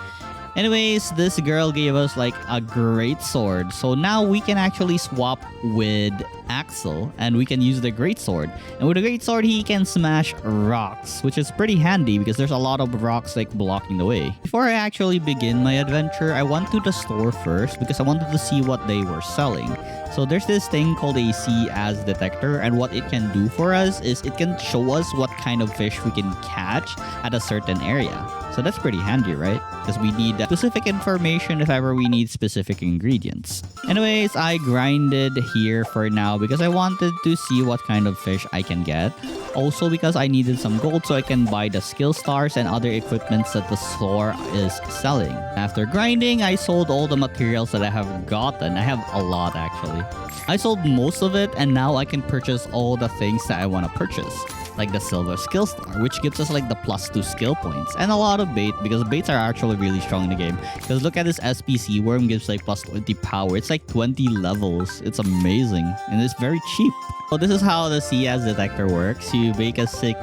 Speaker 1: Anyways, this girl gave us like a great sword. So now we can actually swap with Axel and we can use the great sword. And with the great sword, he can smash rocks, which is pretty handy because there's a lot of rocks like blocking the way. Before I actually begin my adventure, I went to the store first because I wanted to see what they were selling. So there's this thing called a sea as detector, and what it can do for us is it can show us what kind of fish we can catch at a certain area. So that's pretty handy, right? Because we need specific information if ever we need specific ingredients. Anyways, I grinded here for now because I wanted to see what kind of fish I can get. Also because I needed some gold so I can buy the skill stars and other equipments that the store is selling. After grinding, I sold all the materials that I have gotten. I have a lot actually. I sold most of it and now I can purchase all the things that I want to purchase. Like the silver skill star, which gives us like the +2 skill points, and a lot of bait because baits are actually really strong in the game. Because look at this SPC worm, gives like +20 power. It's like 20 levels. It's amazing and it's very cheap. So this is how the sea as detector works. You basically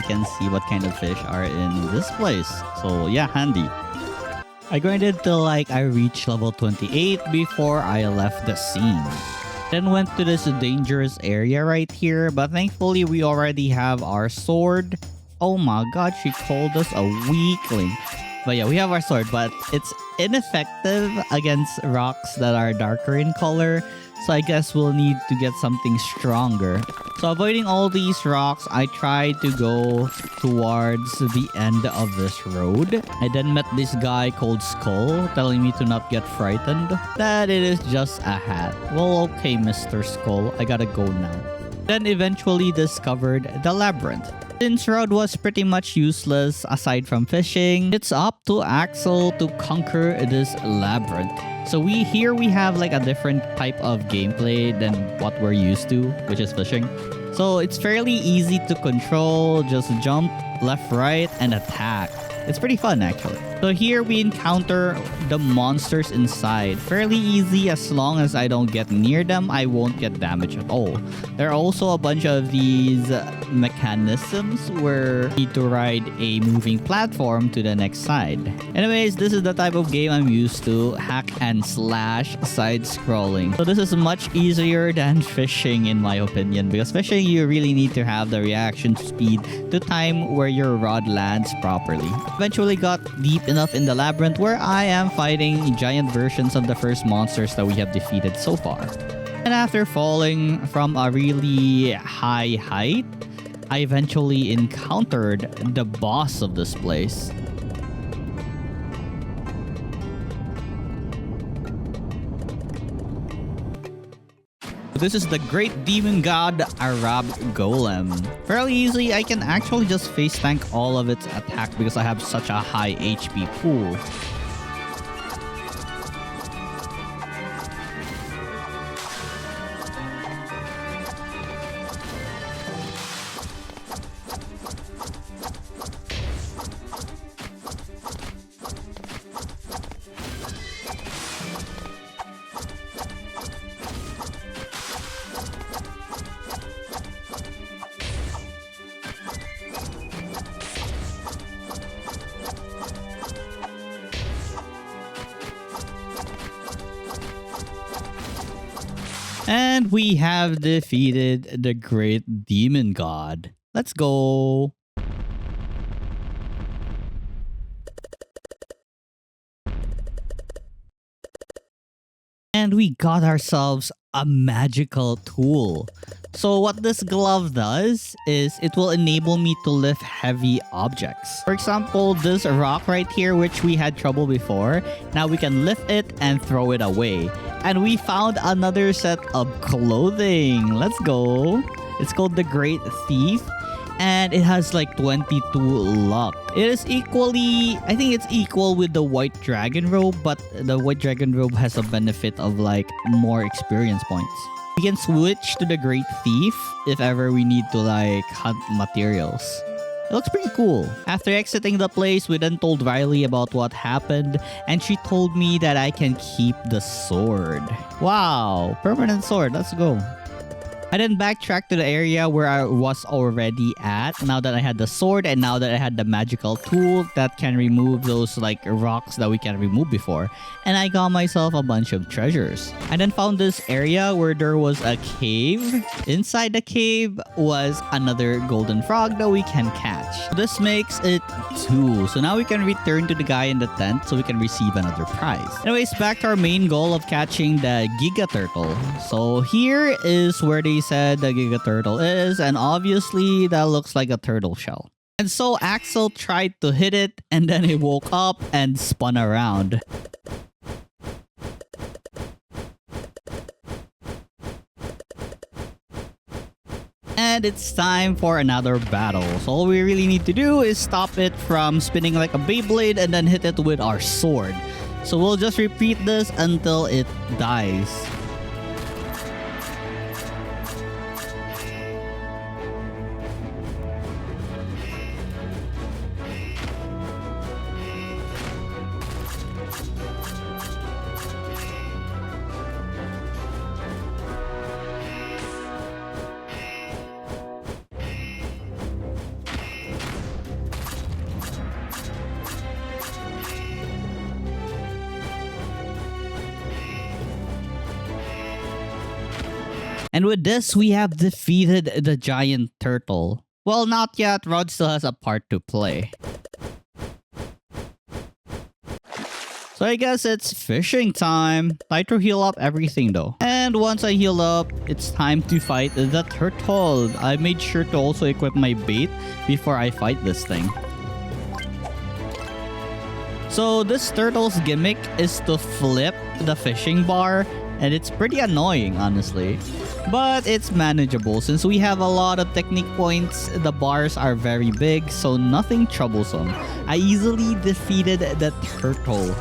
Speaker 1: can see what kind of fish are in this place. So yeah, handy. I grinded till like I reached level 28 before I left the scene. Then went to this dangerous area right here, but thankfully we already have our sword. Oh my god, she called us a weakling. But yeah, we have our sword, but it's ineffective against rocks that are darker in color. So I guess we'll need to get something stronger. So avoiding all these rocks, I tried to go towards the end of this road. I then met this guy called Skull telling me to not get frightened. That it is just a hat. Well, okay, Mr. Skull, I gotta go now. Then eventually discovered the labyrinth. Since Rod was pretty much useless aside from fishing, it's up to Axel to conquer this labyrinth. So we have like a different type of gameplay than what we're used to, which is fishing. So it's fairly easy to control, just jump left, right, and attack. It's pretty fun actually. So here we encounter the monsters inside. Fairly easy as long as I don't get near them, I won't get damage at all. There are also a bunch of these mechanisms where you need to ride a moving platform to the next side. Anyways, this is the type of game I'm used to, hack and slash side scrolling. So this is much easier than fishing in my opinion, because fishing you really need to have the reaction speed to time where your rod lands properly. Eventually got deep enough in the labyrinth where I am fighting giant versions of the first monsters that we have defeated so far. And after falling from a really high height, I eventually encountered the boss of this place. This is the great demon god Arab Golem. Fairly easy, I can actually just face tank all of its attack because I have such a high HP pool. And we have defeated the great demon god. Let's go. And we got ourselves a magical tool. So what this glove does is it will enable me to lift heavy objects. For example, this rock right here, which we had trouble before, now we can lift it and throw it away. And we found another set of clothing. Let's go. It's called the Great Thief. And it has like 22 luck. It is equally, I think it's equal with the white dragon robe, but the white dragon robe has a benefit of like more experience points. We can switch to the Great Thief if ever we need to like hunt materials. It looks pretty cool. After exiting the place, we then told Riley about what happened, and she told me that I can keep the sword. Wow, permanent sword, let's go. I then backtracked to the area where I was already at, now that I had the sword and now that I had the magical tool that can remove those like rocks that we can't remove before. And I got myself a bunch of treasures. I then found this area where there was a cave. Inside the cave was another golden frog that we can catch. This makes it 2. So now we can return to the guy in the tent so we can receive another prize. Anyways, back to our main goal of catching the giga turtle. So here is where they said the giga turtle is, and obviously that looks like a turtle shell. And so Axel tried to hit it, and then it woke up and spun around. And it's time for another battle. So all we really need to do is stop it from spinning like a Beyblade and then hit it with our sword. So we'll just repeat this until it dies. And with this, we have defeated the giant turtle. Well, not yet. Rod still has a part to play. So I guess it's fishing time. Try to heal up everything though. And once I heal up, it's time to fight the turtle. I made sure to also equip my bait before I fight this thing. So this turtle's gimmick is to flip the fishing bar. And it's pretty annoying, honestly. But it's manageable. Since we have a lot of technique points, the bars are very big, so nothing troublesome. I easily defeated the turtle.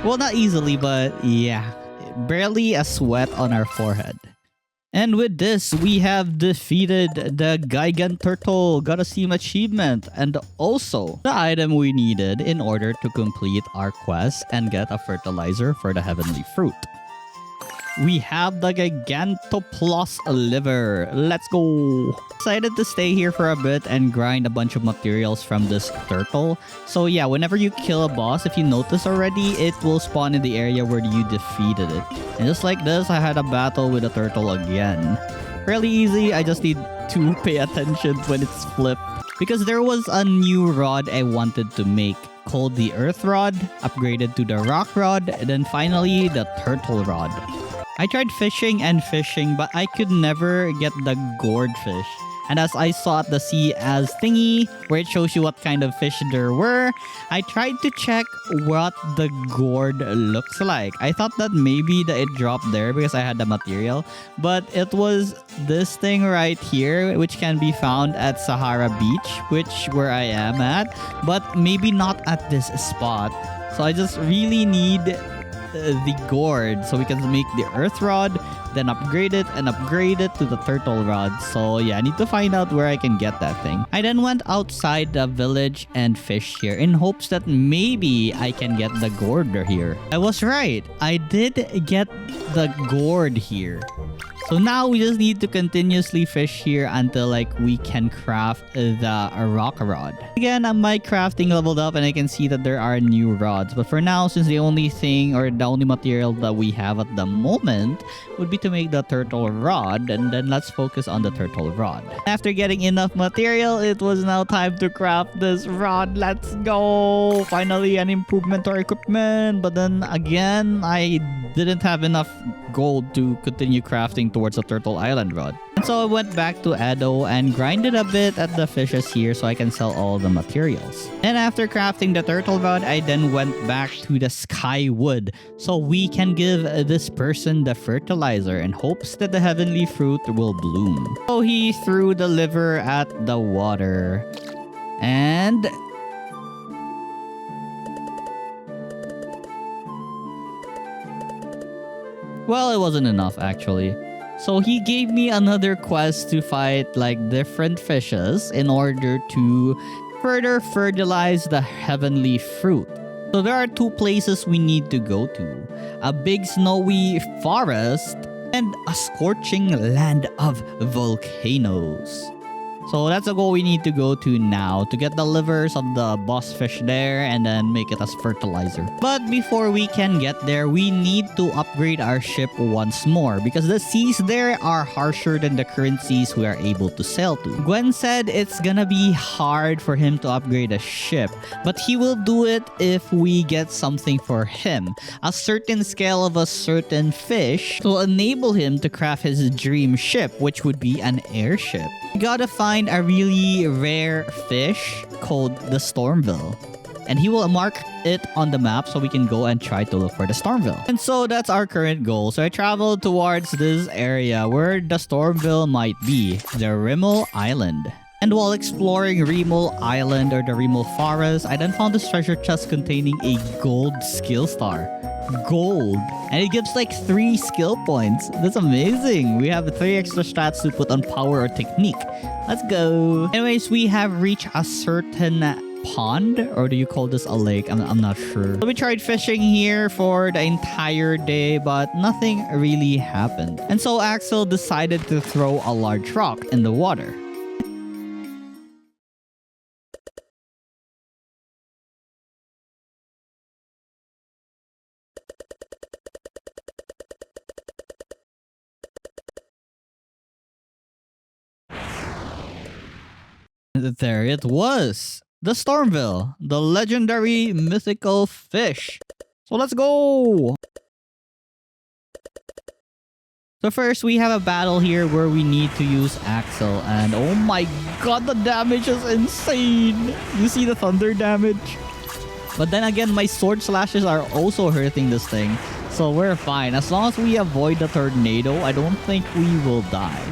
Speaker 1: Well, not easily, but yeah. Barely a sweat on our forehead. And with this, we have defeated the gigan turtle. Got a Steam achievement. And also, the item we needed in order to complete our quest and get a fertilizer for the heavenly fruit. We have the Gigantoplos liver. Let's go. Decided to stay here for a bit and grind a bunch of materials from this turtle. So yeah, whenever you kill a boss, if you notice already, it will spawn in the area where you defeated it. And just like this, I had a battle with a turtle again. Fairly easy, I just need to pay attention when it's flipped. Because there was a new rod I wanted to make, called the earth rod, upgraded to the rock rod, and then finally the turtle rod. I tried fishing and fishing, but I could never get the gourd fish. And as I saw at the sea as thingy, where it shows you what kind of fish there were, I tried to check what the gourd looks like. I thought that maybe it dropped there because I had the material, but it was this thing right here, which can be found at Sahara Beach, where I am at, but maybe not at this spot. So I just really need the gourd so we can make the earth rod, then upgrade it to the turtle rod. So yeah, I need to find out where I can get that thing. I then went outside the village and fished here in hopes that maybe I can get the gourd here. I was right. I did get the gourd here. So now we just need to continuously fish here until like we can craft the rock rod. Again, my crafting leveled up and I can see that there are new rods. But for now, since the only thing or the only material that we have at the moment would be to make the turtle rod, and then let's focus on the turtle rod. After getting enough material, it was now time to craft this rod. Let's go! Finally, an improvement to our equipment. But then again, I didn't have enough gold to continue crafting towards a turtle island rod. And so I went back to Edo and grinded a bit at the fishes here so I can sell all the materials. And after crafting the turtle rod, I then went back to the sky wood so we can give this person the fertilizer in hopes that the heavenly fruit will bloom. So he threw the liver at the water. And well, it wasn't enough actually. So he gave me another quest to fight like different fishes in order to further fertilize the heavenly fruit. So there are two places we need to go to. A big snowy forest and a scorching land of volcanoes. So that's the goal we need to go to now to get the livers of the boss fish there and then make it as fertilizer. But before we can get there, we need to upgrade our ship once more because the seas there are harsher than the current seas we are able to sail to. Gwen said it's gonna be hard for him to upgrade a ship, but he will do it if we get something for him. A certain scale of a certain fish to enable him to craft his dream ship, which would be an airship. We gotta find a really rare fish called the stormville. And he will mark it on the map so we can go and try to look for the stormville. And so that's our current goal. So I traveled towards this area where the stormville might be, the Rimmel Island. And while exploring Rimmel Island or the Rimmel Forest, I then found this treasure chest containing a gold skill star. Gold. And it gives like 3 skill points. That's amazing. We have 3 extra stats to put on power or technique. Let's go. Anyways, we have reached a certain pond, or do you call this a lake? I'm not sure. So we tried fishing here for the entire day, but nothing really happened. And so Axel decided to throw a large rock in the water. There it was. The stormville, the legendary mythical fish. So let's go. So first we have a battle here where we need to use Axel, and oh my god, the damage is insane. You see the thunder damage? But then again, my sword slashes are also hurting this thing. So we're fine. As long as we avoid the tornado, I don't think we will die.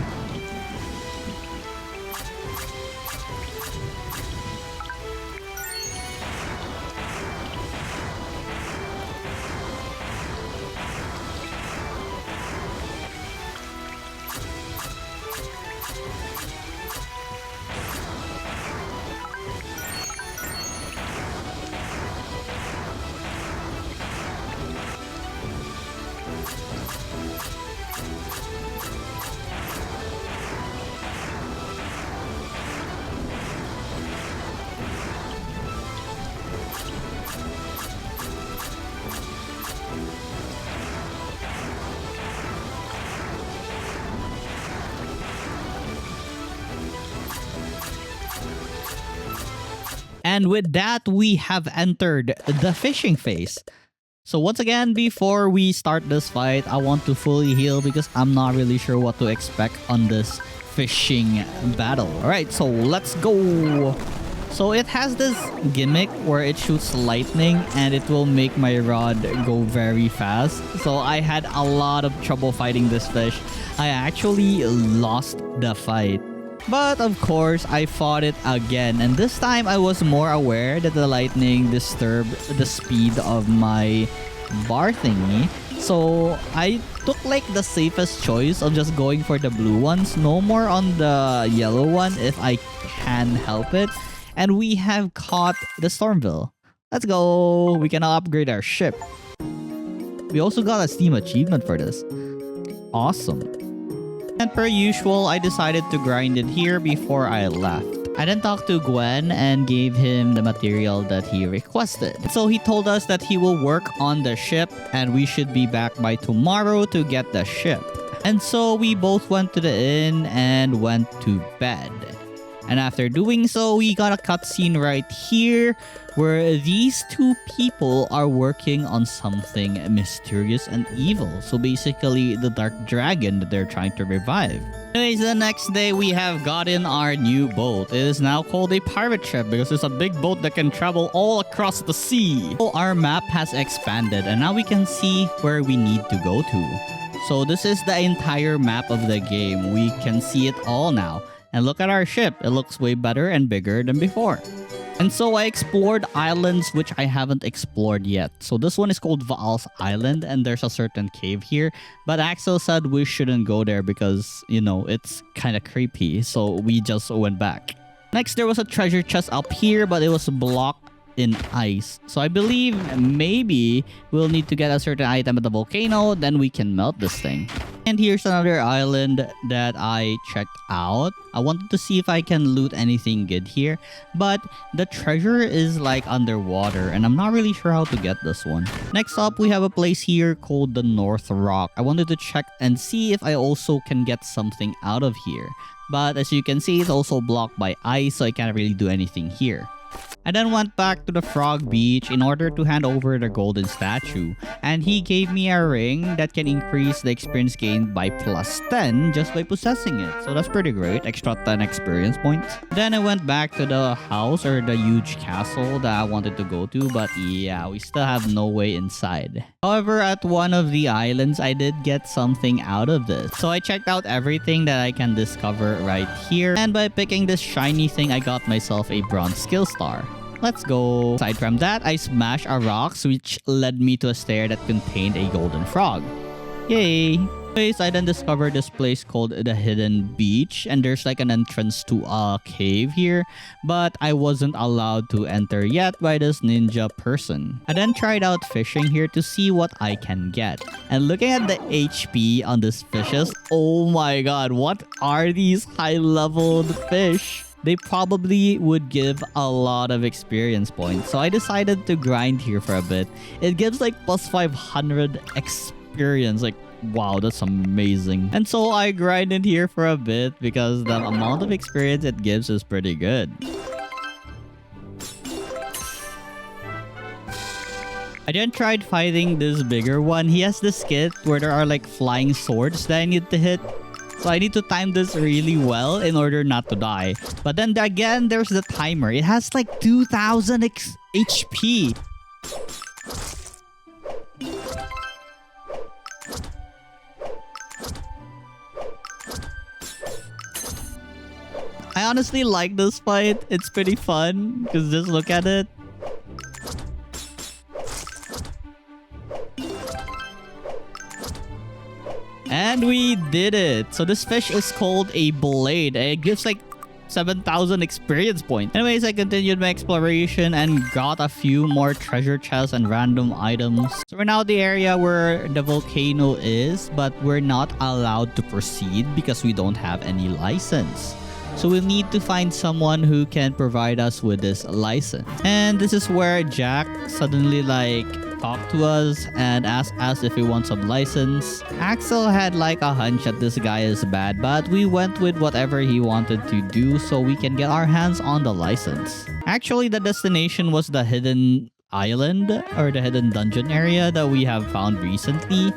Speaker 1: And with that, we have entered the fishing phase. So once again, before we start this fight, I want to fully heal because I'm not really sure what to expect on this fishing battle. Alright, so let's go. So it has this gimmick where it shoots lightning and it will make my rod go very fast. So I had a lot of trouble fighting this fish. I actually lost the fight. But of course, I fought it again, and this time I was more aware that the lightning disturbed the speed of my bar thingy. So I took like the safest choice of just going for the blue ones, no more on the yellow one if I can help it. And we have caught the stormville. Let's go! We can now upgrade our ship. We also got a Steam achievement for this. Awesome. And per usual, I decided to grind it here before I left. I then talked to Gwen and gave him the material that he requested. So he told us that he will work on the ship and we should be back by tomorrow to get the ship. And so we both went to the inn and went to bed. And after doing so, we got a cutscene right here where these two people are working on something mysterious and evil. So basically, the dark dragon that they're trying to revive. Anyways, the next day, we have gotten our new boat. It is now called a pirate ship because it's a big boat that can travel all across the sea. So our map has expanded and now we can see where we need to go to. So this is the entire map of the game. We can see it all now. And look at our ship. It looks way better and bigger than before. And so I explored islands which I haven't explored yet. So this one is called Vaal's Island and there's a certain cave here. But Axel said we shouldn't go there because, you know, it's kind of creepy. So we just went back. Next, there was a treasure chest up here, but it was blocked in ice. So I believe maybe we'll need to get a certain item at the volcano, then we can melt this thing. And here's another island that I checked out. I wanted to see if I can loot anything good here, but the treasure is like underwater and I'm not really sure how to get this one. Next up, we have a place here called the North Rock. I wanted to check and see if I also can get something out of here. But as you can see, it's also blocked by ice, so I can't really do anything here. I then went back to the frog beach in order to hand over the golden statue, and he gave me a ring that can increase the experience gained by plus 10 just by possessing it. So that's pretty great, extra 10 experience points. Then I went back to the house or the huge castle that I wanted to go to, but yeah, we still have no way inside. However, at one of the islands, I did get something out of this. So I checked out everything that I can discover right here, and by picking this shiny thing, I got myself a bronze skill star. Let's go. Aside from that, I smashed a rock, which led me to a stair that contained a golden frog. Yay! Anyways, I then discovered this place called the Hidden Beach, and there's like an entrance to a cave here, but I wasn't allowed to enter yet by this ninja person. I then tried out fishing here to see what I can get. And looking at the HP on these fishes, oh my god, what are these high-leveled fish? They probably would give a lot of experience points. So I decided to grind here for a bit. It gives like plus 500 experience. Like, wow, that's amazing. And so I grinded here for a bit because the amount of experience it gives is pretty good. I then tried fighting this bigger one. He has this kit where there are like flying swords that I need to hit. So I need to time this really well in order not to die. But then again, there's the timer. It has like 2000 HP. I honestly like this fight. It's pretty fun because just look at it. And we did it. So this fish is called a blade. It gives like 7,000 experience points. Anyways, I continued my exploration and got a few more treasure chests and random items. So we're now at the area where the volcano is, but we're not allowed to proceed because we don't have any license. So we'll need to find someone who can provide us with this license. And this is where Jack suddenly like talked to us and asked us if we want some license. Axel had like a hunch that this guy is bad, but we went with whatever he wanted to do so we can get our hands on the license. Actually, the destination was the hidden island or the hidden dungeon area that we have found recently.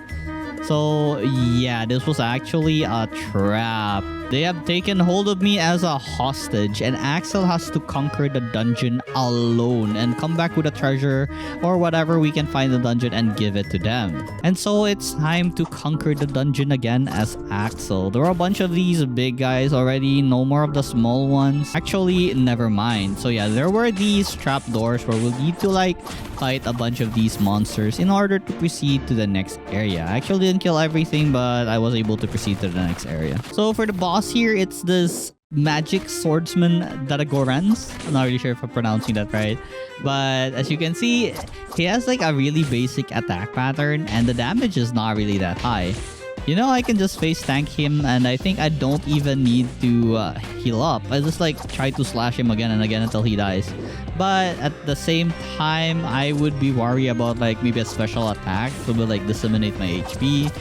Speaker 1: So yeah, this was actually a trap. They have taken hold of me as a hostage and Axel has to conquer the dungeon alone and come back with a treasure or whatever we can find in the dungeon and give it to them. And so it's time to conquer the dungeon again as Axel. There are a bunch of these big guys already, no more of the small ones. Actually, never mind. So yeah, there were these trapdoors where we'll need to like fight a bunch of these monsters in order to proceed to the next area. I actually didn't kill everything, but I was able to proceed to the next area. So for the boss here, it's this magic swordsman Daragorans. I'm not really sure if I'm pronouncing that right, but as you can see, he has like a really basic attack pattern and the damage is not really that high. You know, I can just face tank him, and I think I don't even need to heal up. I just like try to slash him again and again until he dies. But at the same time, I would be worried about like maybe a special attack to will like disseminate my HP.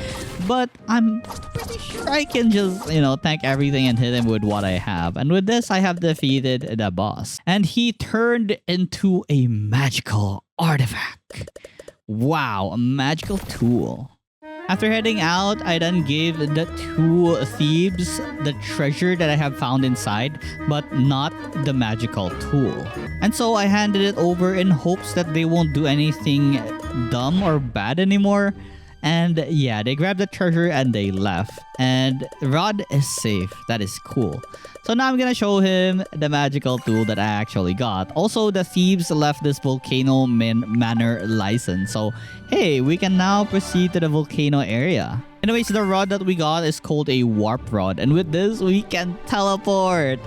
Speaker 1: But I'm pretty sure I can just, you know, tank everything and hit him with what I have. And with this, I have defeated the boss. And he turned into a magical artifact. Wow, a magical tool. After heading out, I then gave the two thieves the treasure that I have found inside, but not the magical tool. And so I handed it over in hopes that they won't do anything dumb or bad anymore. And yeah, they grabbed the treasure and they left. And Rod is safe. That is cool. So now I'm gonna show him the magical tool that I actually got. Also, the thieves left this Volcano Manor license. So hey, we can now proceed to the Volcano area. Anyways, the rod that we got is called a warp rod. And with this, we can teleport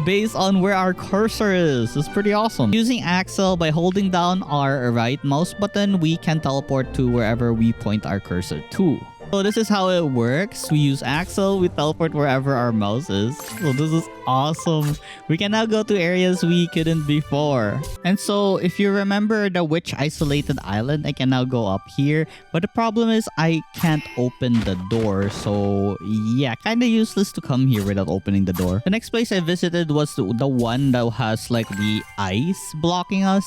Speaker 1: based on where our cursor is. It's pretty awesome. Using Axel, by holding down our right mouse button, we can teleport to wherever we point our cursor to. So this is how it works. We use Axel, we teleport wherever our mouse is. So this is awesome. We can now go to areas we couldn't before. And so if you remember the witch isolated island, I can now go up here. But the problem is I can't open the door. So yeah, kind of useless to come here without opening the door. The next place I visited was the one that has like the ice blocking us.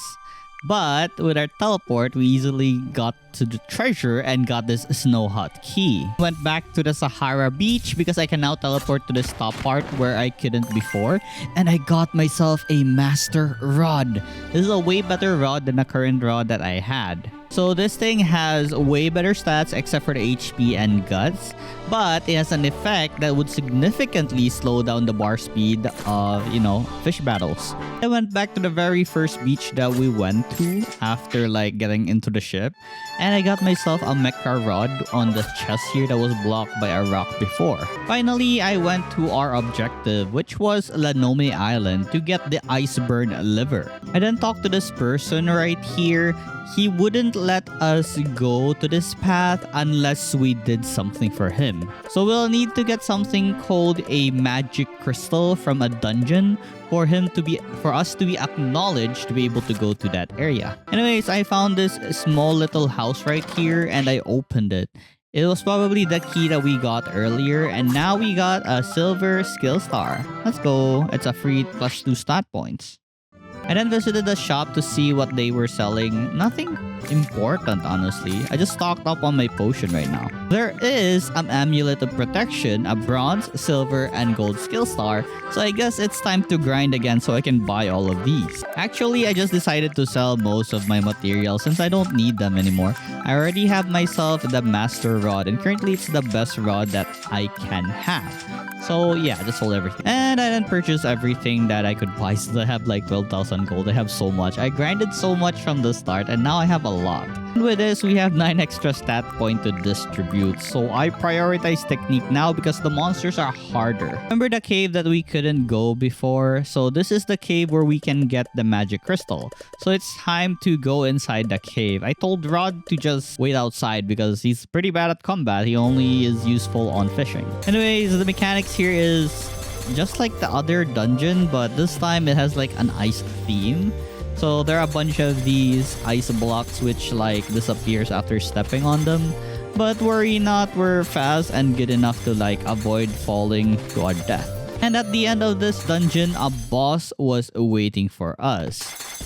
Speaker 1: But with our teleport, we easily got to the treasure and got this snow hut key. Went back to the Sahara beach because I can now teleport to this top part where I couldn't before. And I got myself a master rod. This is a way better rod than the current rod that I had. So this thing has way better stats except for the HP and guts, but it has an effect that would significantly slow down the bar speed of, you know, fish battles. I went back to the very first beach that we went to after like getting into the ship, and I got myself a mecha rod on the chest here that was blocked by a rock before. Finally, I went to our objective, which was Lanome Island, to get the iceberg liver. I then talked to this person right here. He wouldn't let us go to this path unless we did something for him. So we'll need to get something called a magic crystal from a dungeon for us to be acknowledged to be able to go to that area. Anyways, I found this small little house right here and I opened it. It was probably the key that we got earlier, and now we got a silver skill star. Let's go. It's a free +2 stat points. I then visited the shop to see what they were selling. Nothing important, honestly. I just stocked up on my potion right now. There is an amulet of protection, a bronze, silver, and gold skill star. So I guess it's time to grind again so I can buy all of these. Actually, I just decided to sell most of my materials since I don't need them anymore. I already have myself the master rod, and currently it's the best rod that I can have. So yeah, I just sold everything. And I then purchased everything that I could buy. So I have like 12,000 gold. I have so much. I grinded so much from the start and now I have a lot. And with this, we have 9 extra stat points to distribute. So I prioritize technique now because the monsters are harder. Remember the cave that we couldn't go before? So this is the cave where we can get the magic crystal. So it's time to go inside the cave. I told Rod to just wait outside because he's pretty bad at combat. He only is useful on fishing. Anyways, the mechanics here is just like the other dungeon, but this time it has like an ice theme. So there are a bunch of these ice blocks which like disappears after stepping on them. But worry not, we're fast and good enough to like avoid falling to our death. And at the end of this dungeon, a boss was waiting for us.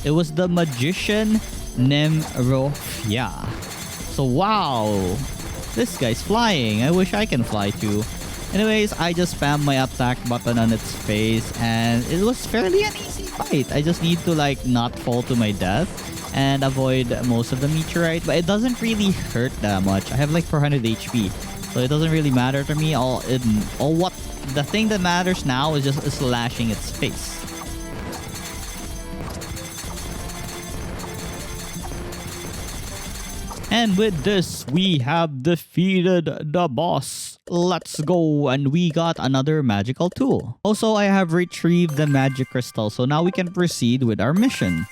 Speaker 1: It was the magician Nemrofia. So wow, this guy's flying. I wish I can fly too. Anyways, I just spammed my attack button on its face and it was fairly an easy fight. I just need to like not fall to my death and avoid most of the meteorite, but it doesn't really hurt that much. I have like 400 HP, so it doesn't really matter to me. The thing that matters now is just slashing its face. And with this, we have defeated the boss. Let's go. And we got another magical tool. Also, I have retrieved the magic crystal. So now we can proceed with our mission.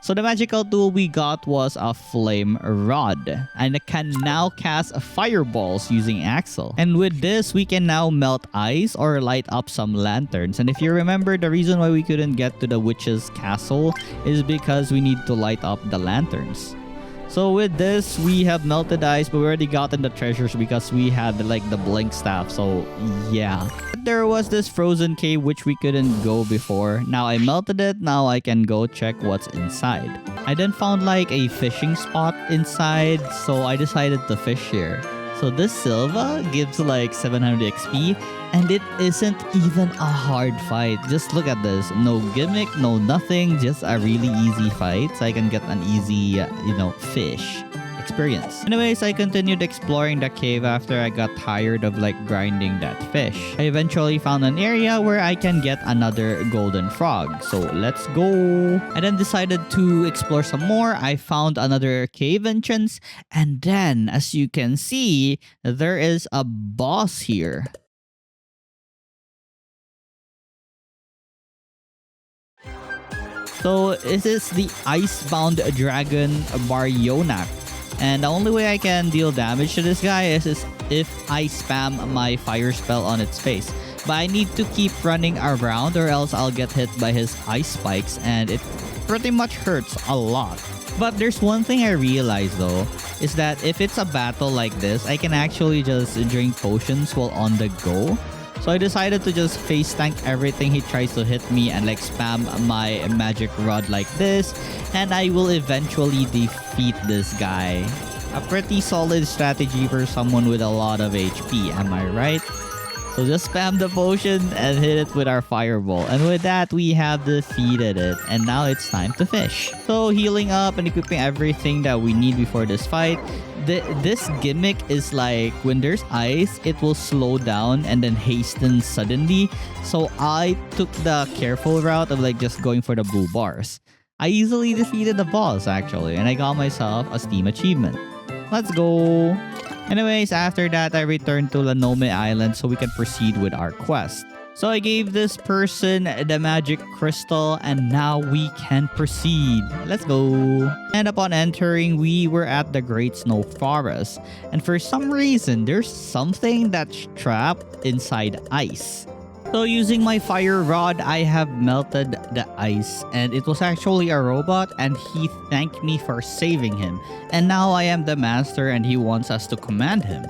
Speaker 1: So the magical tool we got was a flame rod, and it can now cast fireballs using axel. And with this, we can now melt ice or light up some lanterns. And if you remember, the reason why we couldn't get to the witch's castle is because we need to light up the lanterns. So with this, we have melted ice, but we already gotten the treasures because we had like the blink staff. So yeah. There was this frozen cave which we couldn't go before. Now I melted it. Now I can go check what's inside. I then found like a fishing spot inside, so I decided to fish here. So this Silva gives like 700 XP, and it isn't even a hard fight. Just look at this. No gimmick, no nothing. Just a really easy fight. So I can get an easy, fish experience. Anyways, I continued exploring the cave after I got tired of like grinding that fish. I eventually found an area where I can get another golden frog. So let's go. I then decided to explore some more. I found another cave entrance, and then as you can see, there is a boss here. So this is the icebound dragon Baryonak. And the only way I can deal damage to this guy is if I spam my fire spell on its face. But I need to keep running around or else I'll get hit by his ice spikes, and it pretty much hurts a lot. But there's one thing I realized though, is that if it's a battle like this, I can actually just drink potions while on the go. So I decided to just face tank everything he tries to hit me and like spam my magic rod like this, and I will eventually defeat this guy. A pretty solid strategy for someone with a lot of HP, am I right? So just spam the potion and hit it with our fireball. And with that, we have defeated it. And now it's time to fish. So healing up and equipping everything that we need before this fight. This gimmick is like when there's ice, it will slow down and then hasten suddenly. So I took the careful route of like just going for the blue bars. I easily defeated the boss actually, and I got myself a Steam achievement. Let's go! Anyways, after that, I returned to Lanome Island so we can proceed with our quest. So I gave this person the magic crystal, and now we can proceed. Let's go. And upon entering, we were at the Great Snow Forest. And for some reason, there's something that's trapped inside ice. So using my fire rod, I have melted the ice, and it was actually a robot, and he thanked me for saving him. And now I am the master and he wants us to command him.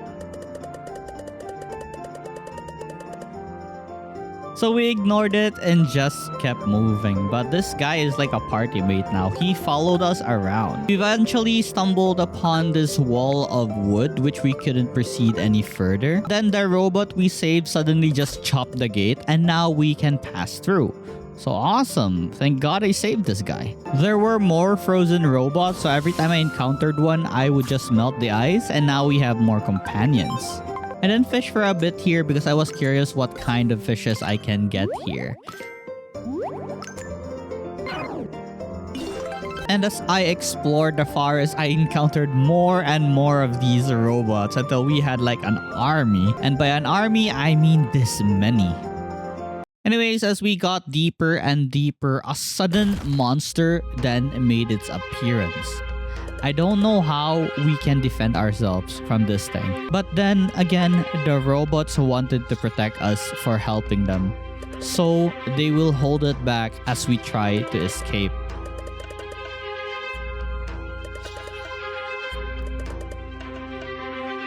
Speaker 1: So we ignored it and just kept moving. But this guy is like a party mate now. He followed us around. We eventually stumbled upon this wall of wood, which we couldn't proceed any further. Then the robot we saved suddenly just chopped the gate, and now we can pass through. So awesome. Thank God I saved this guy. There were more frozen robots, so every time I encountered one, I would just melt the ice, and now we have more companions. I didn't fish for a bit here because I was curious what kind of fishes I can get here. And as I explored the forest, I encountered more and more of these robots until we had like an army. And by an army, I mean this many. Anyways, as we got deeper and deeper, a sudden monster then made its appearance. I don't know how we can defend ourselves from this thing. But then again, the robots wanted to protect us for helping them. So they will hold it back as we try to escape.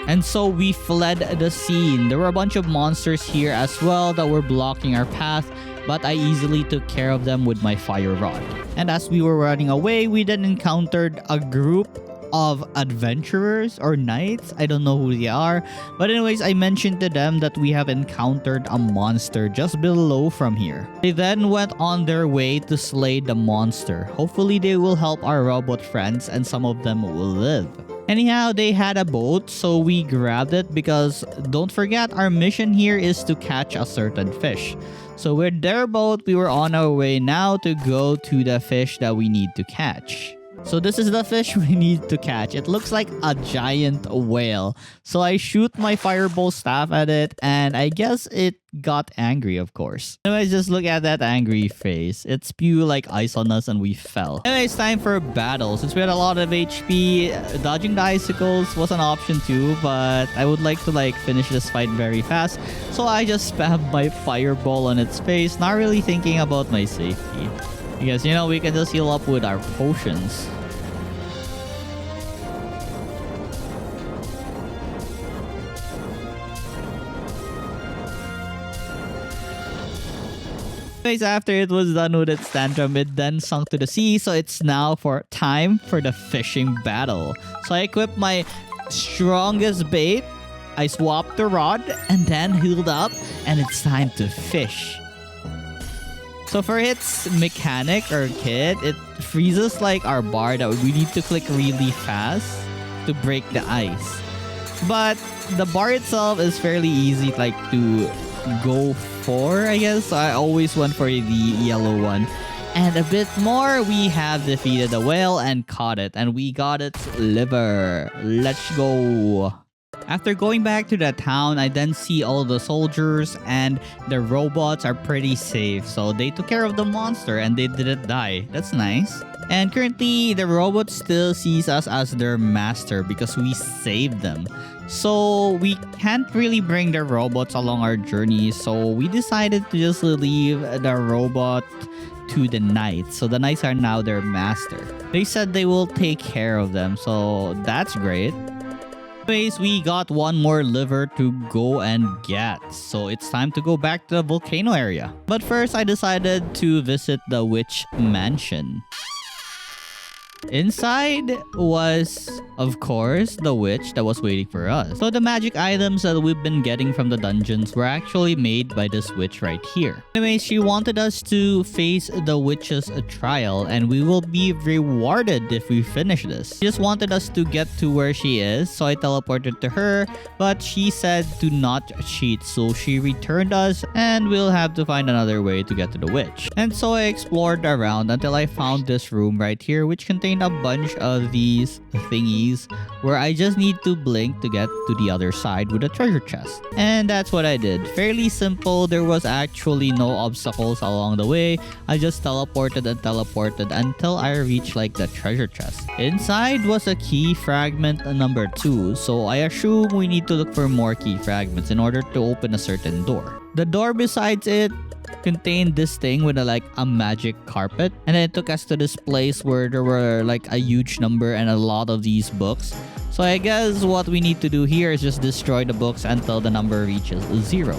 Speaker 1: And so we fled the scene. There were a bunch of monsters here as well that were blocking our path, but I easily took care of them with my fire rod. And as we were running away, we then encountered a group of adventurers or knights. I don't know who they are. But anyways, I mentioned to them that we have encountered a monster just below from here. They then went on their way to slay the monster. Hopefully they will help our robot friends and some of them will live. Anyhow, they had a boat, so we grabbed it because don't forget, our mission here is to catch a certain fish. So with their boat, we were on our way now to go to the fish that we need to catch. So this is the fish we need to catch. It looks like a giant whale. So I shoot my fireball staff at it, and I guess it got angry, of course. Anyways, just look at that angry face. It spewed like ice on us and we fell. Anyways, time for battle. Since we had a lot of HP, dodging the icicles was an option too, but I would like to finish this fight very fast. So I just spammed my fireball on its face, not really thinking about my safety. Because, we can just heal up with our potions. After it was done with its tantrum, it then sunk to the sea. So it's now time for the fishing battle. So I equipped my strongest bait. I swapped the rod and then healed up. And it's time to fish. So for its mechanic or kit, it freezes our bar that we need to click really fast to break the ice. But the bar itself is fairly easy to go for, I guess. So I always went for the yellow one. And a bit more, we have defeated the whale and caught it. And we got its liver. Let's go. After going back to the town, I then see all the soldiers and the robots are pretty safe. So they took care of the monster and they didn't die. That's nice. And currently, the robot still sees us as their master because we saved them. So we can't really bring the robots along our journey. So we decided to just leave the robot to the knights. So the knights are now their master. They said they will take care of them. So that's great. Anyways, we got one more liver to go and get. So it's time to go back to the volcano area. But first, I decided to visit the witch mansion. Inside was, of course, the witch that was waiting for us. So the magic items that we've been getting from the dungeons were actually made by this witch right here. Anyways, she wanted us to face the witch's trial and we will be rewarded if we finish this. She just wanted us to get to where she is, so I teleported to her, but she said to not cheat, so she returned us and we'll have to find another way to get to the witch. And so I explored around until I found this room right here, which contained a bunch of these thingies where I just need to blink to get to the other side with a treasure chest. And that's what I did. Fairly simple. There was actually no obstacles along the way. I just teleported and teleported until I reached the treasure chest. Inside was a key fragment number 2. So I assume we need to look for more key fragments in order to open a certain door. The door besides it contained this thing with a magic carpet, and then it took us to this place where there were a huge number and a lot of these books. So I guess what we need to do here is just destroy the books until the number reaches 0.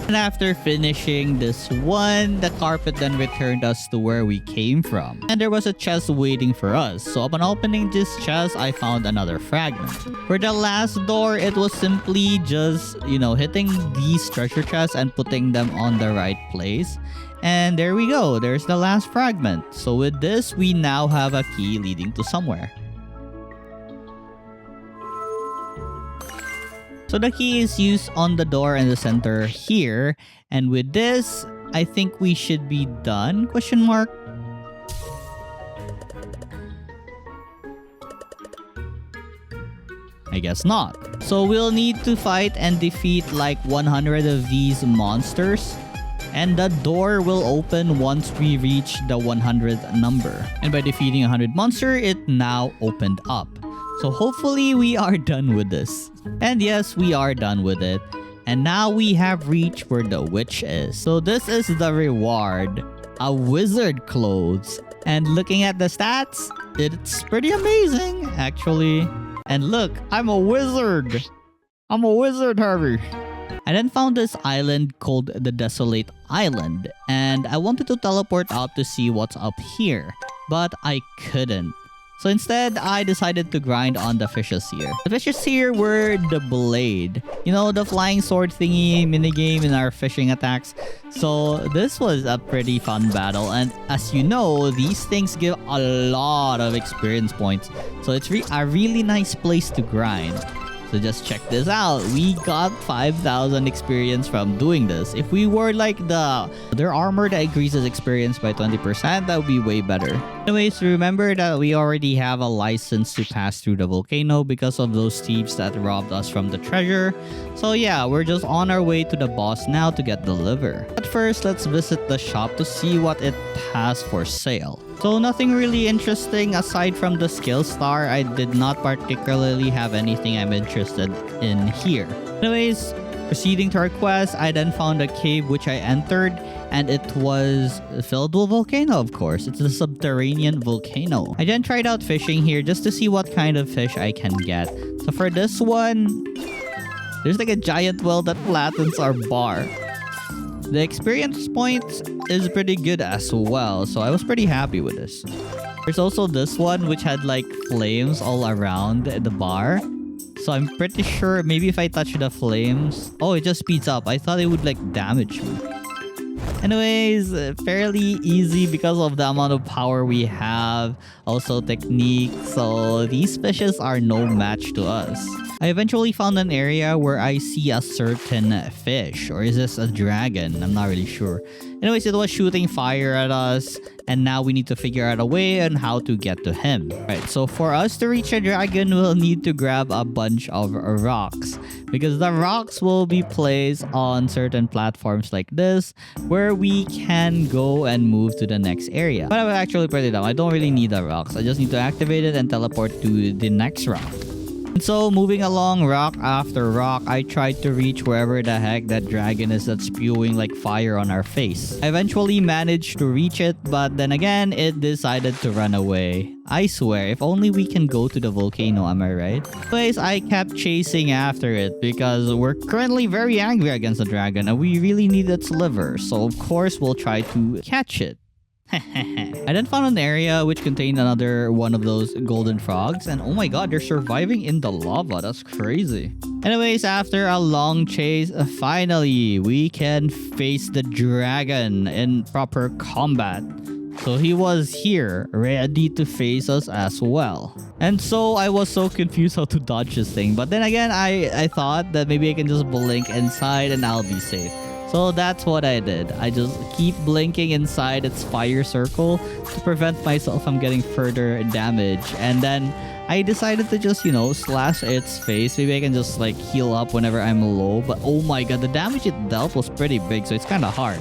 Speaker 1: And after finishing this one, the carpet then returned us to where we came from. And there was a chest waiting for us. So upon opening this chest, I found another fragment. For the last door, it was simply just, hitting these treasure chests and putting them on the right place. And there we go. There's the last fragment. So with this, we now have a key leading to somewhere. So the key is used on the door in the center here. And with this, I think we should be done? Question mark. I guess not. So we'll need to fight and defeat 100 of these monsters. And the door will open once we reach the 100th number. And by defeating 100 monsters, it now opened up. So hopefully we are done with this. And yes, we are done with it. And now we have reached where the witch is. So this is the reward. A wizard clothes. And looking at the stats, it's pretty amazing, actually. And look, I'm a wizard. I'm a wizard, Harvey. I then found this island called the Desolate Island. And I wanted to teleport out to see what's up here. But I couldn't. So instead, I decided to grind on the fishes here. The fishes here were the blade. The flying sword thingy minigame in our fishing attacks. So this was a pretty fun battle. And as you know, these things give a lot of experience points. So it's a really nice place to grind. So just check this out. We got 5,000 experience from doing this. If we were their armor that increases experience by 20%, that would be way better. Anyways, remember that we already have a license to pass through the volcano because of those thieves that robbed us from the treasure. So yeah, we're just on our way to the boss now to get the liver. But first, let's visit the shop to see what it has for sale. So nothing really interesting aside from the skill star. I did not particularly have anything I'm interested in here. Anyways, proceeding to our quest, I then found a cave which I entered, and it was filled with volcano, of course. It's a subterranean volcano. I then tried out fishing here just to see what kind of fish I can get. So for this one, there's like a giant whale that flattens our bar. The experience point is pretty good as well, so I was pretty happy with this. There's also this one which had like flames all around the bar. So I'm pretty sure maybe if I touch the flames... Oh, it just speeds up. I thought it would like damage me. Anyways, fairly easy because of the amount of power we have. Also technique. So these fishes are no match to us. I eventually found an area where I see a certain fish. Or is this a dragon? I'm not really sure. Anyways, it was shooting fire at us. And now we need to figure out a way on how to get to him. Right, so for us to reach a dragon, we'll need to grab a bunch of rocks. Because the rocks will be placed on certain platforms like this, where we can go and move to the next area. But I'm actually pretty dumb. I don't really need the rocks. I just need to activate it and teleport to the next rock. And so moving along rock after rock, I tried to reach wherever the heck that dragon is that's spewing like fire on our face. I eventually managed to reach it, but then again, it decided to run away. I swear, if only we can go to the volcano, am I right? Anyways, I kept chasing after it because we're currently very angry against the dragon and we really need its liver. So of course, we'll try to catch it. I then found an area which contained another one of those golden frogs, and oh my god, they're surviving in the lava. That's crazy. Anyways, after a long chase, finally we can face the dragon in proper combat. So he was here, ready to face us as well. And so I was so confused how to dodge this thing. But then again, I thought that maybe I can just blink inside and I'll be safe. So that's what I did. I just keep blinking inside its fire circle to prevent myself from getting further damage. And then I decided to just, slash its face. Maybe I can just like heal up whenever I'm low. But oh my god, the damage it dealt was pretty big, so it's kind of hard.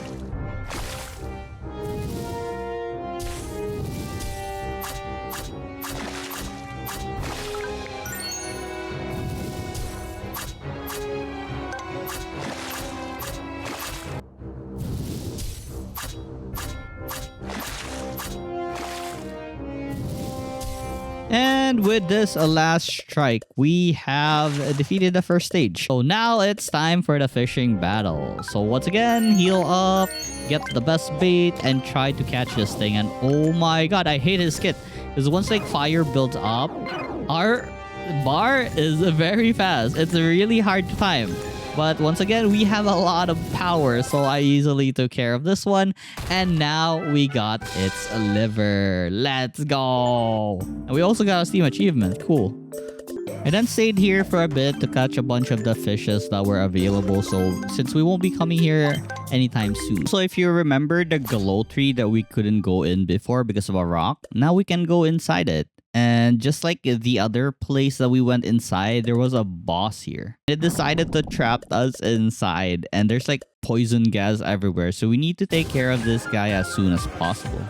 Speaker 1: And with this last strike, we have defeated the first stage. So now it's time for the fishing battle. So once again, heal up, get the best bait, and try to catch this thing. And oh my god, I hate his kit. Because once like fire builds up, our bar is very fast. It's really hard to time. But once again, we have a lot of power, so I easily took care of this one. And now we got its liver. Let's go! And we also got a Steam achievement. Cool. I then stayed here for a bit to catch a bunch of the fishes that were available. So since we won't be coming here anytime soon. So if you remember the glow tree that we couldn't go in before because of a rock, now we can go inside it. And just like the other place that we went inside, there was a boss here. It decided to trap us inside, and there's like poison gas everywhere. So we need to take care of this guy as soon as possible.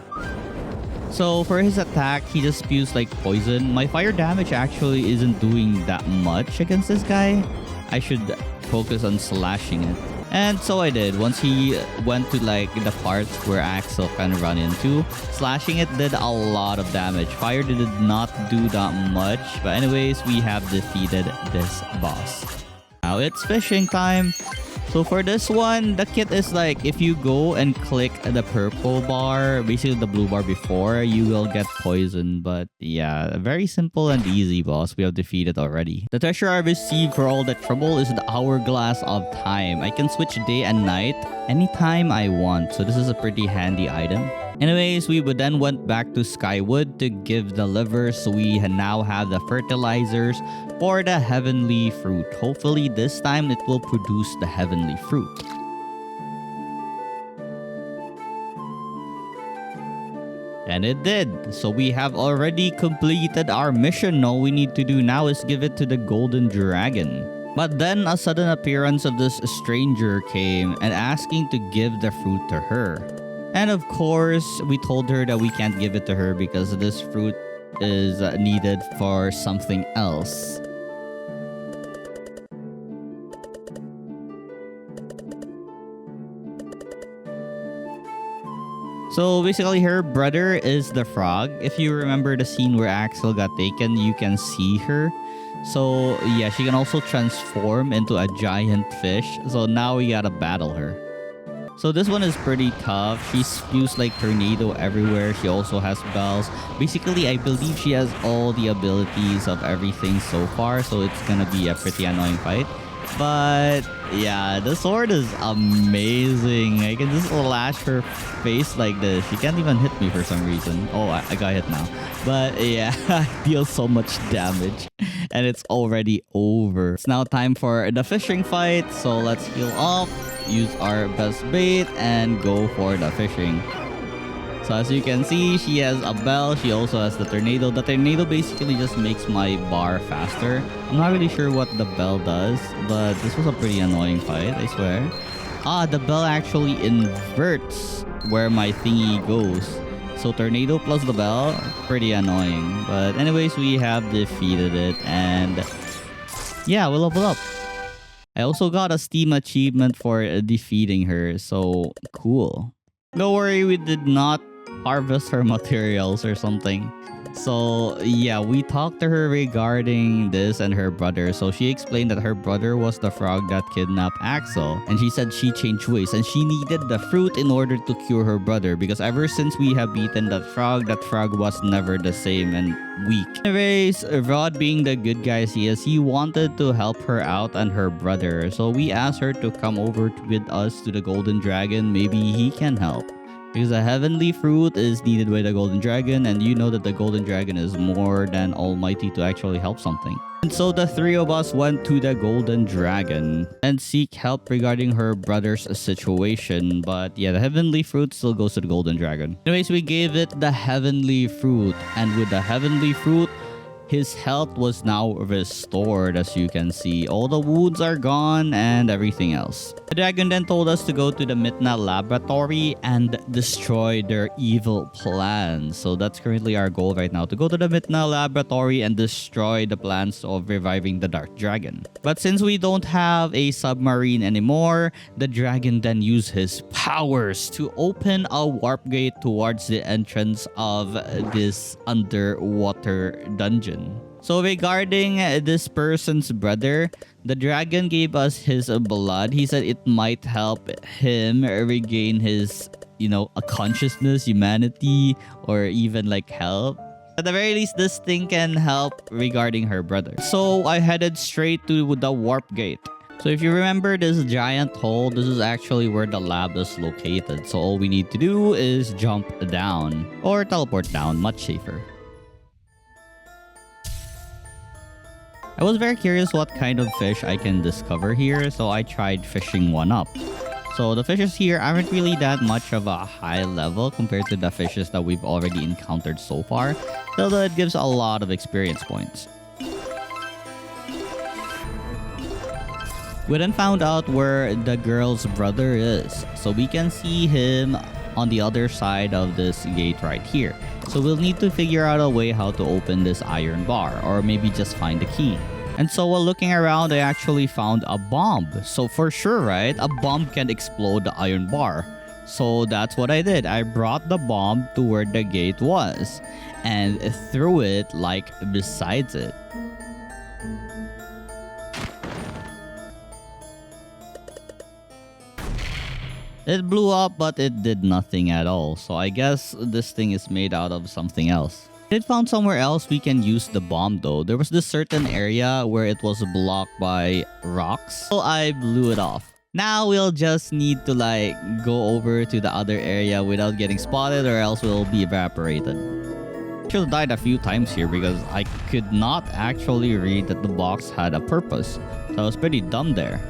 Speaker 1: So for his attack, he just spews like poison. My fire damage actually isn't doing that much against this guy. I should focus on slashing it. And so I did. Once he went to like the parts where Axel can run into, slashing it did a lot of damage. Fire did not do that much. But anyways, we have defeated this boss. Now it's fishing time. So for this one, the kit is like if you go and click the purple bar, basically the blue bar before, you will get poisoned. But yeah, very simple and easy boss. We have defeated already. The treasure I received for all that trouble is the hourglass of time. I can switch day and night anytime I want. So this is a pretty handy item. Anyways, we would then went back to Skywood to give the liver, so we now have the fertilizers for the heavenly fruit. Hopefully this time it will produce the heavenly fruit. And it did. So we have already completed our mission. All we need to do now is give it to the golden dragon. But then a sudden appearance of this stranger came and asking to give the fruit to her. And of course, we told her that we can't give it to her because this fruit is needed for something else. So basically her brother is the frog. If you remember the scene where Axel got taken, you can see her. So yeah, she can also transform into a giant fish. So now we gotta battle her. So this one is pretty tough. She spews like tornado everywhere. She also has bells. Basically, I believe she has all the abilities of everything so far. So it's gonna be a pretty annoying fight. But yeah, the sword is amazing. I can just lash her face like this. She can't even hit me for some reason. Oh, I got hit now. But yeah, I deal so much damage. And it's already over. It's now time for the fishing fight. So let's heal up, use our best bait, and go for the fishing. So as you can see, she has a bell. She also has the tornado. The tornado basically just makes my bar faster. I'm not really sure what the bell does, but this was a pretty annoying fight, I swear. Ah, the bell actually inverts where my thingy goes. So tornado plus the bell, pretty annoying. But anyways, we have defeated it, and yeah, we'll level up. I also got a Steam achievement for defeating her, so cool. Don't worry, we did not harvest her materials or something. So yeah, we talked to her regarding this and her brother. So she explained that her brother was the frog that kidnapped Axel, and she said she changed ways and she needed the fruit in order to cure her brother, because ever since we have beaten that frog was never the same and weak. Anyways, Rod, being the good guy he is, he wanted to help her out and her brother. So we asked her to come over with us to the golden dragon. Maybe he can help, because a heavenly fruit is needed by the golden dragon, and you know that the golden dragon is more than almighty to actually help something. And so the three of us went to the golden dragon and seek help regarding her brother's situation. But yeah, the heavenly fruit still goes to the golden dragon. Anyways, we gave it the heavenly fruit, and with the heavenly fruit, his health was now restored. As you can see, all the wounds are gone and everything else. The dragon then told us to go to the Midna laboratory and destroy their evil plans. So that's currently our goal right now, to go to the Midna laboratory and destroy the plans of reviving the dark dragon. But since we don't have a submarine anymore, the dragon then used his powers to open a warp gate towards the entrance of this underwater dungeon. So regarding this person's brother, the dragon gave us his blood. He said it might help him regain his, a consciousness, humanity, or even like health. At the very least, this thing can help regarding her brother. So I headed straight to the warp gate. So if you remember this giant hole, this is actually where the lab is located. So all we need to do is jump down or teleport down, much safer. I was very curious what kind of fish I can discover here, so I tried fishing one up. So the fishes here aren't really that much of a high level compared to the fishes that we've already encountered so far, although it gives a lot of experience points. We then found out where the girl's brother is, so we can see him on the other side of this gate right here. So we'll need to figure out a way how to open this iron bar, or maybe just find the key. And so while looking around, I actually found a bomb. So for sure, right? A bomb can explode the iron bar. So that's what I did. I brought the bomb to where the gate was and threw it like besides it. It blew up, but it did nothing at all. So I guess this thing is made out of something else. I did found somewhere else we can use the bomb though. There was this certain area where it was blocked by rocks. So I blew it off. Now we'll just need to go over to the other area without getting spotted, or else we'll be evaporated. I should have died a few times here because I could not actually read that the box had a purpose. So I was pretty dumb there.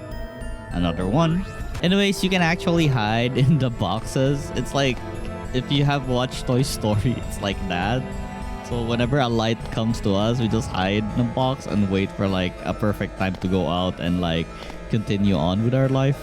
Speaker 1: Another one. Anyways, you can actually hide in the boxes. It's like if you have watched Toy Story, it's like that. So whenever a light comes to us, we just hide in a box and wait for like a perfect time to go out and like continue on with our life.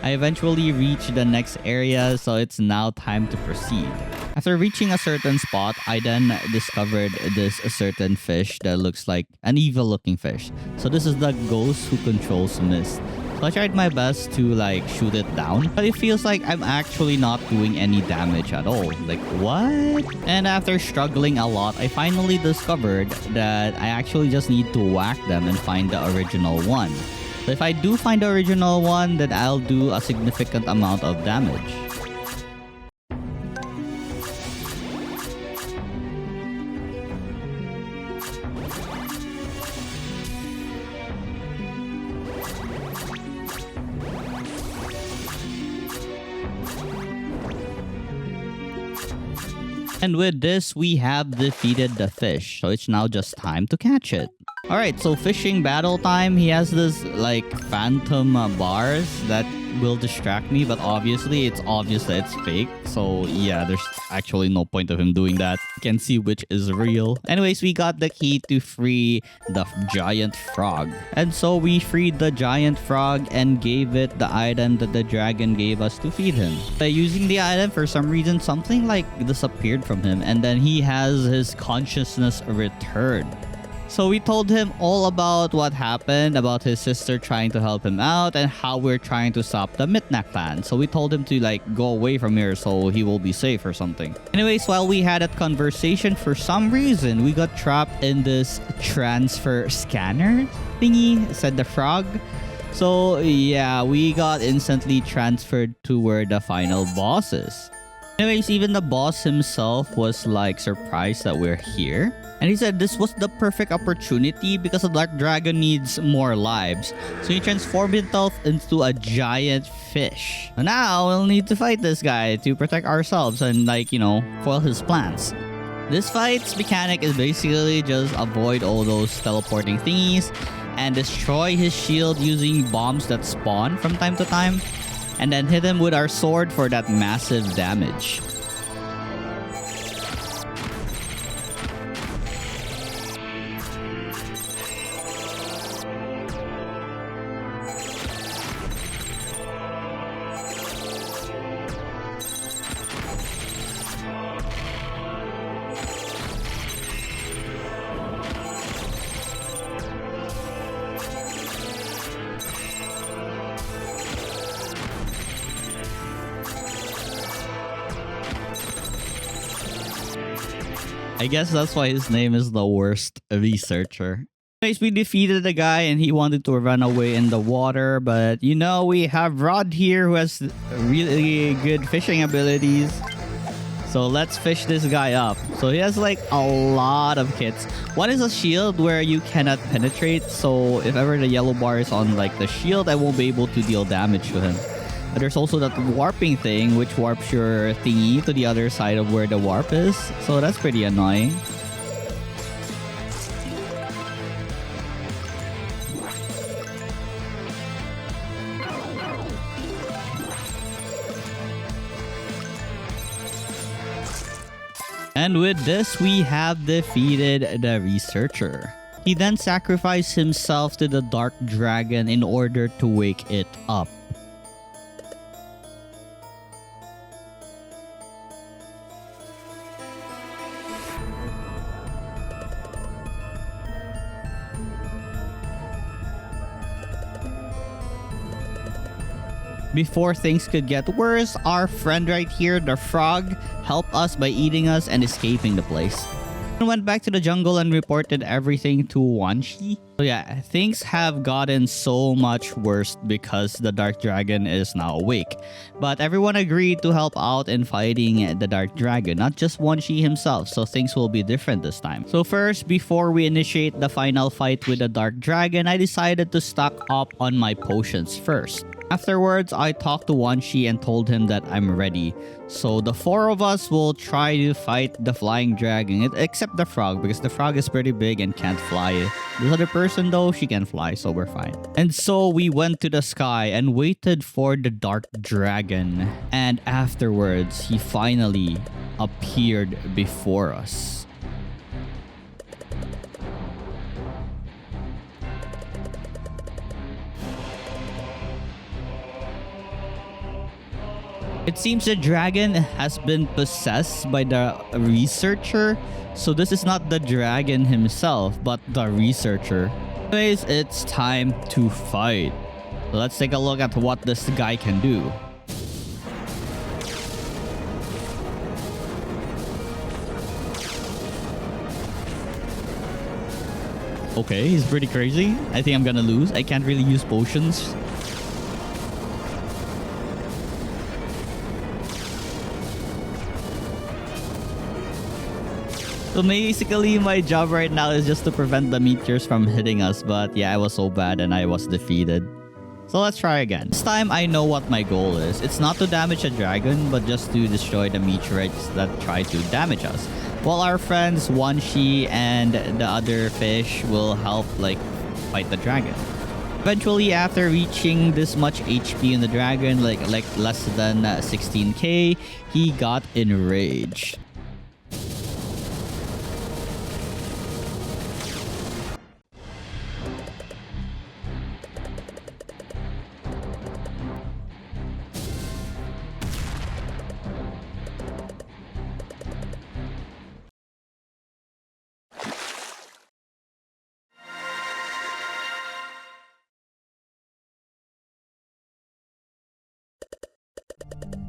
Speaker 1: I eventually reached the next area, so it's now time to proceed. After reaching a certain spot, I then discovered this certain fish that looks like an evil looking fish. So this is the ghost who controls mist. So I tried my best to like shoot it down, but it feels like I'm actually not doing any damage at all. Like what? And after struggling a lot, I finally discovered that I actually just need to whack them and find the original one. So if I do find the original one, then I'll do a significant amount of damage. And with this, we have defeated the fish. So it's now just time to catch it. Alright, so fishing battle time. He has this like phantom bars that will distract me. But obviously, it's obvious that it's fake. So yeah, there's actually no point of him doing that. You can see which is real. Anyways, we got the key to free the giant frog. And so we freed the giant frog and gave it the item that the dragon gave us to feed him. By using the item, for some reason, something like disappeared from him. And then he has his consciousness returned. So we told him all about what happened, about his sister trying to help him out, and how we're trying to stop the Mitnak clan. So we told him to like go away from here so he will be safe or something. Anyways, while we had that conversation, for some reason, we got trapped in this transfer scanner thingy, said the frog. So yeah, we got instantly transferred to where the final boss is. Anyways, even the boss himself was like surprised that we're here. And he said this was the perfect opportunity because the Dark Dragon needs more lives. So he transformed himself into a giant fish. Now we'll need to fight this guy to protect ourselves and like, you know, foil his plans. This fight's mechanic is basically just avoid all those teleporting thingies and destroy his shield using bombs that spawn from time to time. And then hit him with our sword for that massive damage. I guess that's why his name is the worst researcher. Anyways, we defeated the guy and he wanted to run away in the water. But, you know, we have Rod here who has really good fishing abilities. So let's fish this guy up. So he has like a lot of kits. One is a shield where you cannot penetrate. So if ever the yellow bar is on like the shield, I won't be able to deal damage to him. But there's also that warping thing, which warps your thingy to the other side of where the warp is. So that's pretty annoying. And with this, we have defeated the researcher. He then sacrificed himself to the Dark Dragon in order to wake it up. Before things could get worse, our friend right here, the frog, helped us by eating us and escaping the place. We went back to the jungle and reported everything to Wanshi. So yeah, things have gotten so much worse because the Dark Dragon is now awake. But everyone agreed to help out in fighting the Dark Dragon, not just Wanshi himself, so things will be different this time. So first, before we initiate the final fight with the Dark Dragon, I decided to stock up on my potions first. Afterwards, I talked to Wanshi and told him that I'm ready. So the four of us will try to fight the flying dragon, except the frog, because the frog is pretty big and can't fly. This other person though, she can fly, so we're fine. And so we went to the sky and waited for the dark dragon. And afterwards, he finally appeared before us. It seems the dragon has been possessed by the researcher. So this is not the dragon himself, but the researcher. Anyways, it's time to fight. Let's take a look at what this guy can do. Okay, he's pretty crazy. I think I'm gonna lose. I can't really use potions. So basically, my job right now is just to prevent the meteors from hitting us. But yeah, I was so bad and I was defeated. So let's try again. This time, I know what my goal is. It's not to damage a dragon, but just to destroy the meteorites that try to damage us. While our friends Wanshi and the other fish will help like fight the dragon. Eventually, after reaching this much HP in the dragon, like less than 16k, he got enraged.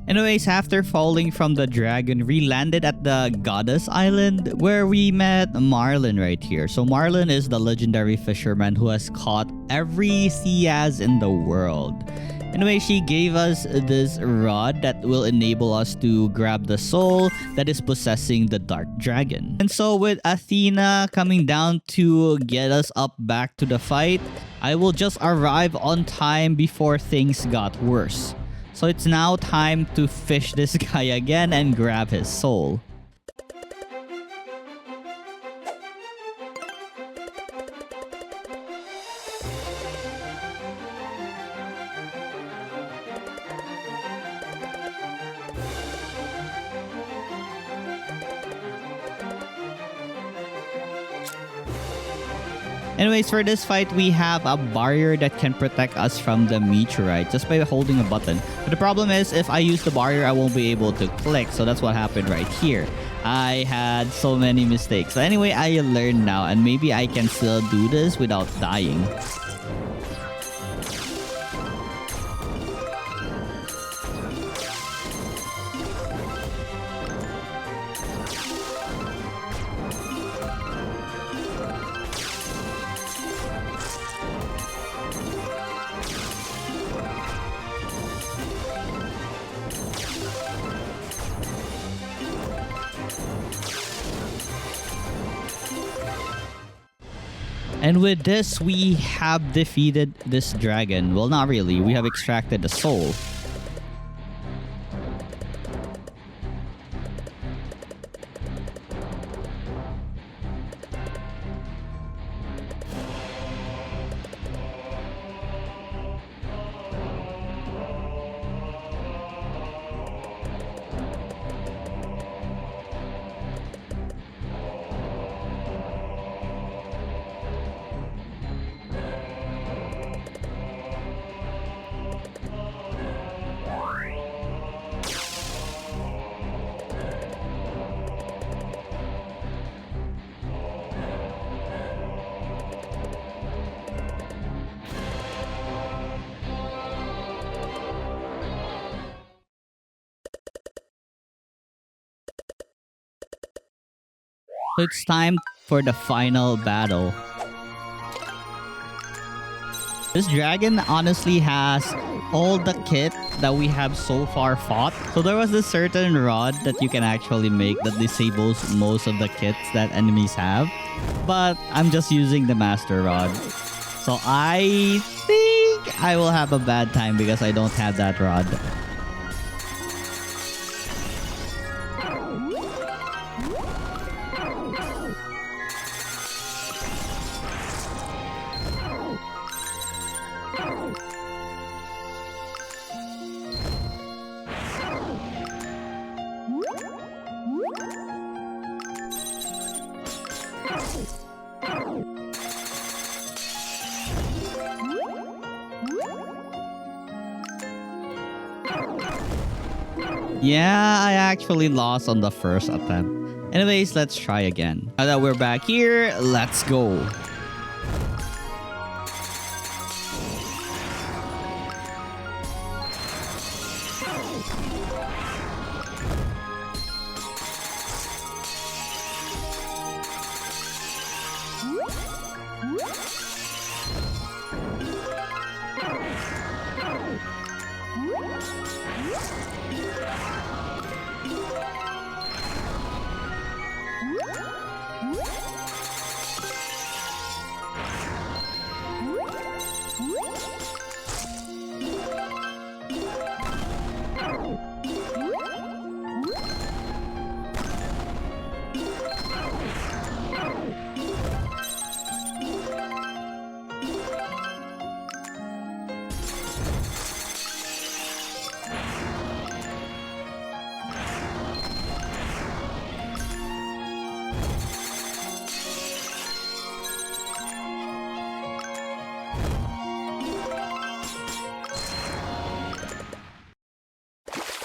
Speaker 1: Anyways, after falling from the dragon, we landed at the goddess island where we met Marlin right here. So Marlin is the legendary fisherman who has caught every theas in the world. Anyway, she gave us this rod that will enable us to grab the soul that is possessing the dark dragon. And so with Athena coming down to get us up back to the fight, I will just arrive on time before things got worse. So it's now time to fish this guy again and grab his soul. Anyways, for this fight, we have a barrier that can protect us from the meteorite just by holding a button. But the problem is, if I use the barrier, I won't be able to click. So that's what happened right here. I had so many mistakes. But anyway, I learned now, and maybe I can still do this without dying. And with this, we have defeated this dragon. Well, not really. We have extracted the soul. So it's time for the final battle. This dragon honestly has all the kit that we have so far fought. So there was this certain rod that you can actually make that disables most of the kits that enemies have. But I'm just using the master rod. So I think I will have a bad time because I don't have that rod. Yeah, I actually lost on the first attempt. Anyways, let's try again. Now that we're back here, let's go.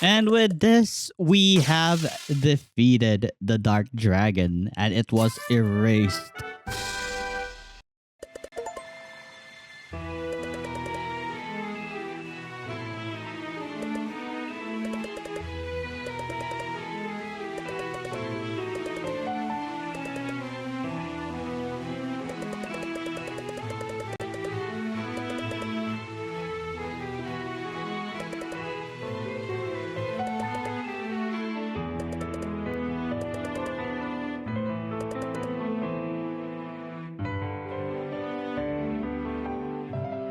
Speaker 1: And with this, we have defeated the Dark Dragon and it was erased.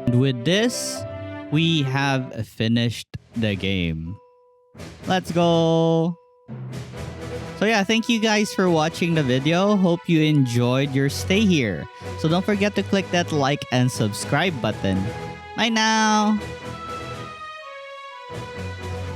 Speaker 1: And with this, we have finished the game. Let's go! So yeah, thank you guys for watching the video. Hope you enjoyed your stay here. So don't forget to click that like and subscribe button. Bye now!